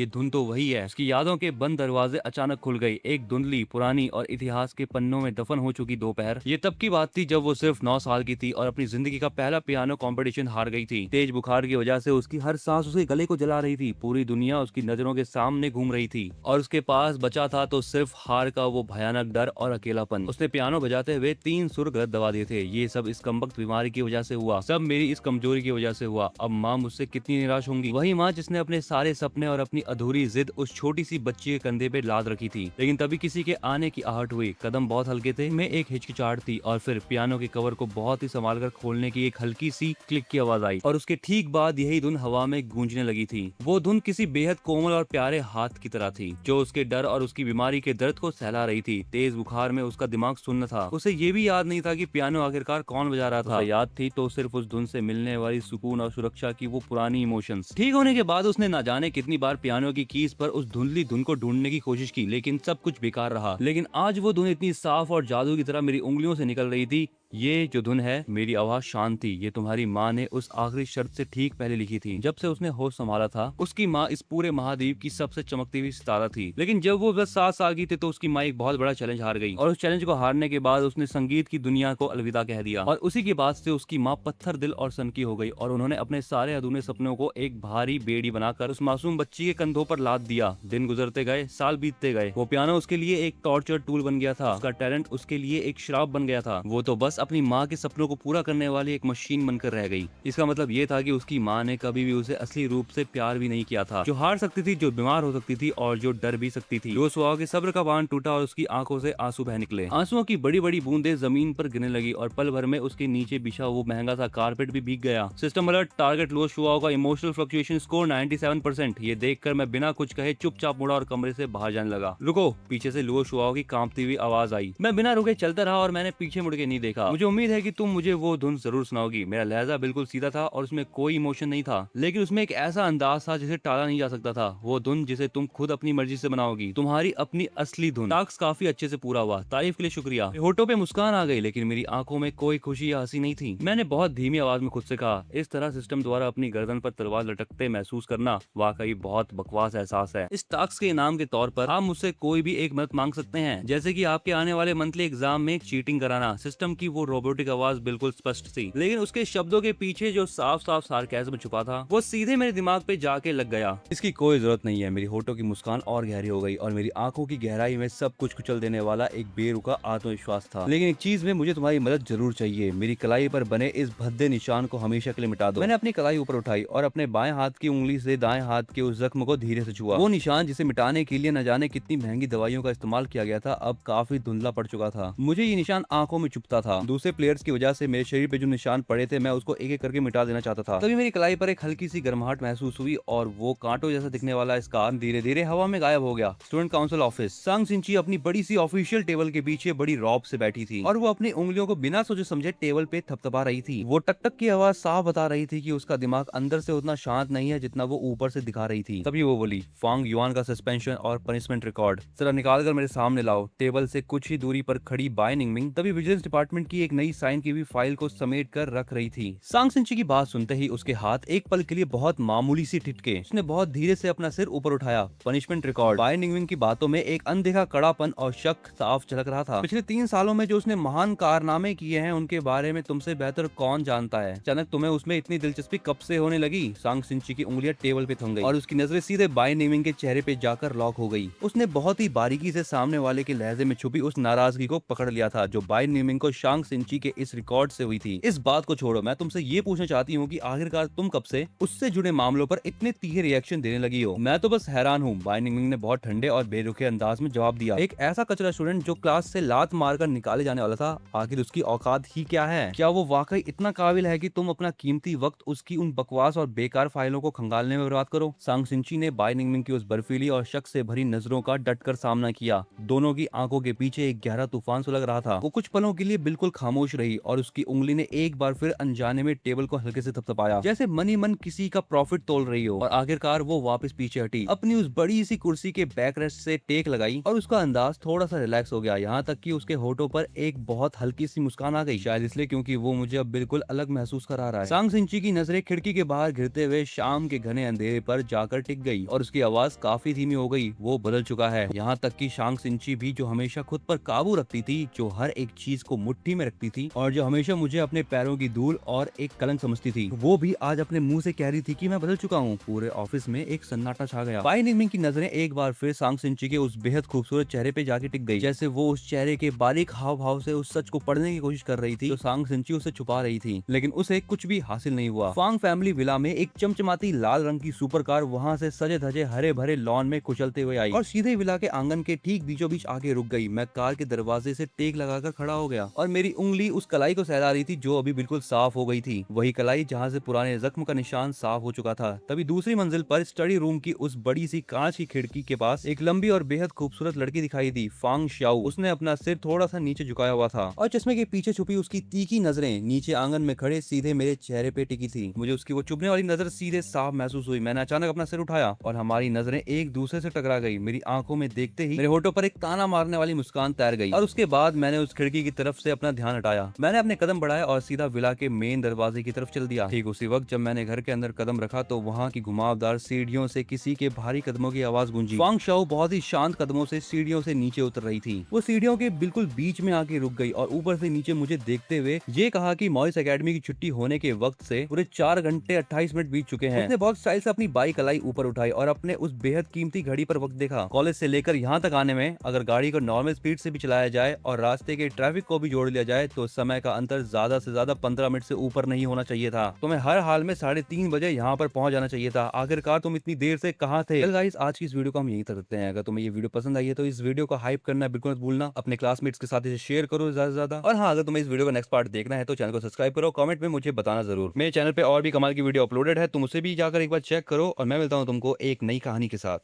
धुन तो वही है। उसकी यादों के बंद दरवाजे अचानक खुल गई। एक धुंधली, पुरानी और इतिहास के पन्नों में दफन हो चुकी दोपहर। ये तब की बात थी जब वो सिर्फ 9 साल की थी और अपनी जिंदगी का पहला पियानो कंपटीशन हार गई थी। तेज बुखार की वजह से उसकी हर सांस उसके गले को जला रही थी। पूरी दुनिया उसकी नजरों के सामने घूम रही थी और उसके पास बचा था तो सिर्फ हार का वो भयानक डर और अकेलापन। उसने पियानो बजाते हुए 3 सुर गलत दबा दिए थे। ये सब इस कमबख्त बीमारी की वजह से हुआ, सब मेरी इस कमजोरी की वजह से हुआ। अब माँ मुझसे कितनी निराश होंगी। वही माँ जिसने अपने सारे सपने और अपनी अधूरी जिद उस छोटी सी बच्ची के कंधे पे लाद रखी थी। लेकिन तभी किसी के आने की आहट हुई। कदम बहुत हल्के थे, मैं एक हिचकिचाहट थी और फिर पियानो के कवर को बहुत ही संभाल कर खोलने की एक हल्की सी क्लिक की आवाज आई और उसके ठीक बाद यही धुन हवा में गूंजने लगी थी। वो धुन किसी बेहद कोमल और प्यारे हाथ की तरह थी जो उसके डर और उसकी बीमारी के दर्द को सहला रही थी। तेज बुखार में उसका दिमाग सुन्न था। उसे ये भी याद नहीं था कि पियानो आखिरकार कौन बजा रहा था। याद थी तो सिर्फ उस धुन से मिलने वाली सुकून और सुरक्षा की वो पुरानी इमोशंस। ठीक होने के बाद उसने ना जाने कितनी बार पियानो की कीज पर उस धुंधली धुन को ढूंढने की कोशिश की, लेकिन सब कुछ बेकार रहा। लेकिन आज वो धुन इतनी साफ और जादू की तरह मेरी उंगलियों से निकल रही थी। ये जो धुन है, मेरी आवाज शांत थी। ये तुम्हारी माँ ने उस आखिरी शर्त से ठीक पहले लिखी थी जब से उसने होश संभाला था। उसकी माँ इस पूरे महाद्वीप की सबसे चमकती हुई सितारा थी, लेकिन जब वो बस 7 साल की थी तो उसकी माँ एक बहुत बड़ा चैलेंज हार गई और उस चैलेंज को हारने के बाद उसने संगीत की दुनिया को अलविदा कह दिया। और उसी के बाद से उसकी माँ पत्थर दिल और सनकी हो गई और उन्होंने अपने सारे अधूरे सपनों को एक भारी बेड़ी बनाकर उस मासूम बच्ची के कंधों पर लाद दिया। दिन गुजरते गए, साल बीतते गए। वो पियानो उसके लिए एक टॉर्चर टूल बन गया था। उसका टैलेंट उसके लिए एक श्राप बन गया था। वो तो बस अपनी माँ के सपनों को पूरा करने वाली एक मशीन बनकर रह गई। इसका मतलब ये था कि उसकी माँ ने कभी भी उसे असली रूप से प्यार भी नहीं किया था, जो हार सकती थी, जो बीमार हो सकती थी और जो डर भी सकती थी। लुओ सुआओ के सब्र का बांध टूटा और उसकी आंखों से आंसू बह निकले। आंसुओं की बड़ी बड़ी बूंदें जमीन पर गिरने लगी और पल भर में उसके नीचे बिछा वो महंगा सा कारपेट भी भीग गया। सिस्टम अलर्ट, टारगेट लुओ सुआओ का इमोशनल फ्लक्चुएशन स्कोर 97%। ये देखकर मैं बिना कुछ कहे चुपचाप मुड़ा और कमरे से बाहर जाने लगा। रुको, पीछे से लुओ सुआओ की कांपती हुई आवाज आई। मैं बिना रुके चलता रहा और मैंने पीछे मुड़ के नहीं देखा। मुझे उम्मीद है कि तुम मुझे वो धुन जरूर सुनाओगी। मेरा लहजा बिल्कुल सीधा था और उसमें कोई इमोशन नहीं था, लेकिन उसमें एक ऐसा अंदाज था जिसे टाला नहीं जा सकता था। वो धुन जिसे तुम खुद अपनी मर्जी से बनाओगी, तुम्हारी अपनी असली धुन। टास्क काफी अच्छे से पूरा हुआ, तारीफ के लिए शुक्रिया। होठों पे मुस्कान आ गई, लेकिन मेरी आंखों में कोई खुशी या हंसी नहीं थी। मैंने बहुत धीमी आवाज में खुद से कहा, इस तरह सिस्टम द्वारा अपनी गर्दन पर तलवार लटकते महसूस करना वाकई बहुत बकवास एहसास है। इस टास्क के इनाम के तौर पर आप मुझसे कोई भी एक मदद मांग सकते हैं, जैसे कि आपके आने वाले मंथली एग्जाम में चीटिंग कराना। सिस्टम की वो रोबोटिक आवाज बिल्कुल स्पष्ट थी, लेकिन उसके शब्दों के पीछे जो साफ साफ सार्केज्म छुपा था वो सीधे मेरे दिमाग पे जाके लग गया। इसकी कोई जरूरत नहीं है। मेरी होठों की मुस्कान और गहरी हो गई और मेरी आंखों की गहराई में सब कुछ कुचल देने वाला एक बेरुखा आत्मविश्वास था। लेकिन एक चीज में मुझे तुम्हारी मदद जरूर चाहिए। मेरी कलाई पर बने इस भद्दे निशान को हमेशा के लिए मिटा दो। मैंने अपनी कलाई ऊपर उठाई और अपने बाएं हाथ की उंगली से दाएं हाथ के उस जख्म को धीरे से छुआ। वो निशान जिसे मिटाने के लिए न जाने कितनी महंगी दवाइयों का इस्तेमाल किया गया था, अब काफी धुंधला पड़ चुका था। मुझे ये निशान आंखों में चुभता था। दूसरे प्लेयर्स की वजह से मेरे शरीर पे जो निशान पड़े थे मैं उसको एक एक करके मिटा देना चाहता था। तभी मेरी कलाई पर एक हल्की सी गर्माहट महसूस हुई और वो कांटों जैसा दिखने वाला स्कार धीरे धीरे हवा में गायब हो गया। Student council office. सांग सिंची अपनी बड़ी सी ऑफिशियल टेबल के पीछे बड़ी रौब से बैठी थी और वो अपनी उंगलियों को बिना सोचे समझे टेबल पे थपथपा रही थी। वो टक टक की आवाज साफ बता रही थी कि उसका दिमाग अंदर से उतना शांत नहीं है जितना वो ऊपर से दिखा रही थी। तभी वो बोली, फांग युआन का सस्पेंशन और पनिशमेंट रिकॉर्ड जरा निकाल कर मेरे सामने लाओ। टेबल से कुछ ही दूरी पर खड़ी बाय निंगमिंग तभी विजिलेंस डिपार्टमेंट की एक नई साइन की हुई फाइल को समेट कर रख रही थी। सांग सिंची की बात सुनते ही उसके हाथ एक पल के लिए बहुत मामूली सी ठिठके। उसने बहुत धीरे से अपना सिर ऊपर उठाया। Punishment record. बाय निंगमिंग की बातों में एक अनदेखा कड़ापन और शक साफ झलक रहा था। पिछले 3 सालों में जो उसने महान कारनामे किए हैं उनके बारे में तुमसे बेहतर कौन जानता है। अचानक तुम्हें उसमें इतनी दिलचस्पी कब से होने लगी। सांग सिंची की उंगलियां टेबल पे थम गई और उसकी नजरें सीधे बाय निंगमिंग के चेहरे पे जाकर लॉक हो गई। उसने बहुत ही बारीकी से सामने वाले के लहजे में छुपी उस नाराजगी को पकड़ लिया था जो बाय निंगमिंग को सांग सिंची के इस रिकॉर्ड से हुई थी। इस बात को छोड़ो, मैं तुमसे ये पूछना चाहती हूँ कि आखिरकार तुम कब से उससे जुड़े मामलों पर इतने तीखे रिएक्शन देने लगी हो। मैं तो बस हैरान हूँ। बाय निंगमिंग ने बहुत ठंडे और बेरुखे अंदाज में जवाब दिया। एक ऐसा कचरा स्टूडेंट जो क्लास से लात मारकर निकाले जाने वाला था, आखिर उसकी औकात ही क्या है। क्या वो वाकई इतना काबिल है कि तुम अपना कीमती वक्त उसकी उन बकवास और बेकार फाइलों को खंगालने में बर्बाद करो। सांग सिंची ने बाय निंगमिंग की उस बर्फीली और शक से भरी नजरों का डटकर सामना किया। दोनों की आंखों के पीछे एक गहरा तूफान सुलग रहा था। वो कुछ पलों के लिए बिल्कुल खामोश रही और उसकी उंगली ने एक बार फिर अनजाने में टेबल को हल्के से थपथपाया, जैसे मनी मन किसी का प्रॉफिट तोल रही हो। और आखिरकार वो वापस पीछे हटी, अपनी उस बड़ी सी कुर्सी के बैक रेस्ट से टेक लगाई और उसका अंदाज थोड़ा सा रिलैक्स हो गया। यहाँ तक कि उसके होठों पर एक बहुत हल्की सी मुस्कान आ गई, शायद इसलिए क्योंकि वो मुझे अब बिल्कुल अलग महसूस करा रहा है। सांग सिंची की नजरें खिड़की के बाहर गिरते हुए शाम के घने अंधेरे पर जाकर टिक गई और उसकी आवाज काफी धीमी हो गई। वो बदल चुका है। यहाँ तक कि सांग सिंची भी, जो हमेशा खुद पर काबू रखती थी, जो हर एक चीज को मुट्ठी में रखती थी और जो हमेशा मुझे अपने पैरों की धूल और एक कलंक समझती थी, वो भी आज अपने मुंह से कह रही थी कि मैं बदल चुका हूँ। पूरे ऑफिस में एक सन्नाटा छा गया। बाय निंगमिंग की नजरें एक बार फिर सांग सिंची के उस बेहद खूबसूरत चेहरे पे जाके टिक गई, जैसे वो उस चेहरे के बारीक हाव भाव से उस सच को पढ़ने की कोशिश कर रही थी जो सांग सिंची उसे छुपा रही थी। लेकिन उसे कुछ भी हासिल नहीं हुआ। फांग फैमिली विला में एक चमचमाती लाल रंग की सुपर कार वहाँ से सजे धजे हरे भरे लॉन में कुचलते हुए आई और सीधे विला के आंगन के ठीक बीचों बीच आके रुक गई। मैं कार के दरवाजे से टेक लगाकर खड़ा हो गया और मेरी उंगली उस कलाई को सहला रही थी जो अभी बिल्कुल साफ हो गई थी। वही कलाई जहाँ से पुराने जख्म का निशान साफ हो चुका था। तभी दूसरी मंजिल पर स्टडी रूम की उस बड़ी सी कांच की खिड़की के पास एक लंबी और बेहद खूबसूरत लड़की दिखाई दी, फांग शाओ। उसने अपना सिर थोड़ा सा नीचे झुकाया हुआ था और चश्मे के पीछे छुपी उसकी तीखी नजरें नीचे आंगन में खड़े सीधे मेरे चेहरे पे टिकी थी। मुझे उसकी वो चुभने वाली नजर सीधे साफ महसूस हुई। मैंने अचानक अपना सिर उठाया और हमारी नजरें एक दूसरे से टकरा गई। मेरी आंखों में देखते ही मेरे होठों पर एक ताना मारने वाली मुस्कान तैर गई और उसके बाद मैंने उस खिड़की की तरफ से अपना ध्यान हटाया। मैंने अपने कदम बढ़ाए और सीधा विला के मेन दरवाजे की तरफ चल दिया। ठीक उसी वक्त जब मैंने घर के अंदर कदम रखा तो वहाँ की घुमावदार सीढ़ियों से किसी के भारी कदमों की आवाज गूंजी। फांग शाओ बहुत ही शांत कदमों से सीढ़ियों से नीचे उतर रही थी। वो सीढ़ियों के बिल्कुल बीच में आके रुक गई और ऊपर से नीचे मुझे देखते हुए ये कहा कि मॉइस एकेडमी की छुट्टी होने के वक्त से पूरे 4 घंटे 28 मिनट बीत चुके हैं। उसने बहुत स्टाइल से अपनी बाइक कलाई ऊपर उठाई और अपने उस बेहद कीमती घड़ी पर वक्त देखा। कॉलेज से लेकर यहाँ तक आने में अगर गाड़ी को नॉर्मल स्पीड से भी चलाया जाए और रास्ते के ट्रैफिक को भी जोड़ लिया जाए तो समय का अंतर ज्यादा से ज्यादा 15 मिनट से ऊपर नहीं होना चाहिए था। तुम्हें हर हाल में 3:30 बजे यहाँ पर पहुंच जाना चाहिए था। आखिरकार तुम इतनी देर से कहाँ थे? गाइस, आज की इस वीडियो को हम यहीं तक रखते हैं। अगर तुम्हें ये वीडियो पसंद आई है तो इस वीडियो को हाइप करना बिल्कुल मत भूलना। अपने क्लासमेट्स के साथ इसे शेयर करो ज्यादा से ज्यादा। और हाँ, अगर तुम्हें इस वीडियो का नेक्स्ट पार्ट देखना है तो चैनल को सब्सक्राइब करो। कमेंट में मुझे बताना जरूर। मेरे चैनल पे और भी कमाल की वीडियो अपलोडेड है, तुम उसे भी जाकर एक बार चेक करो और मैं मिलता हूँ तुमको एक नई कहानी के साथ।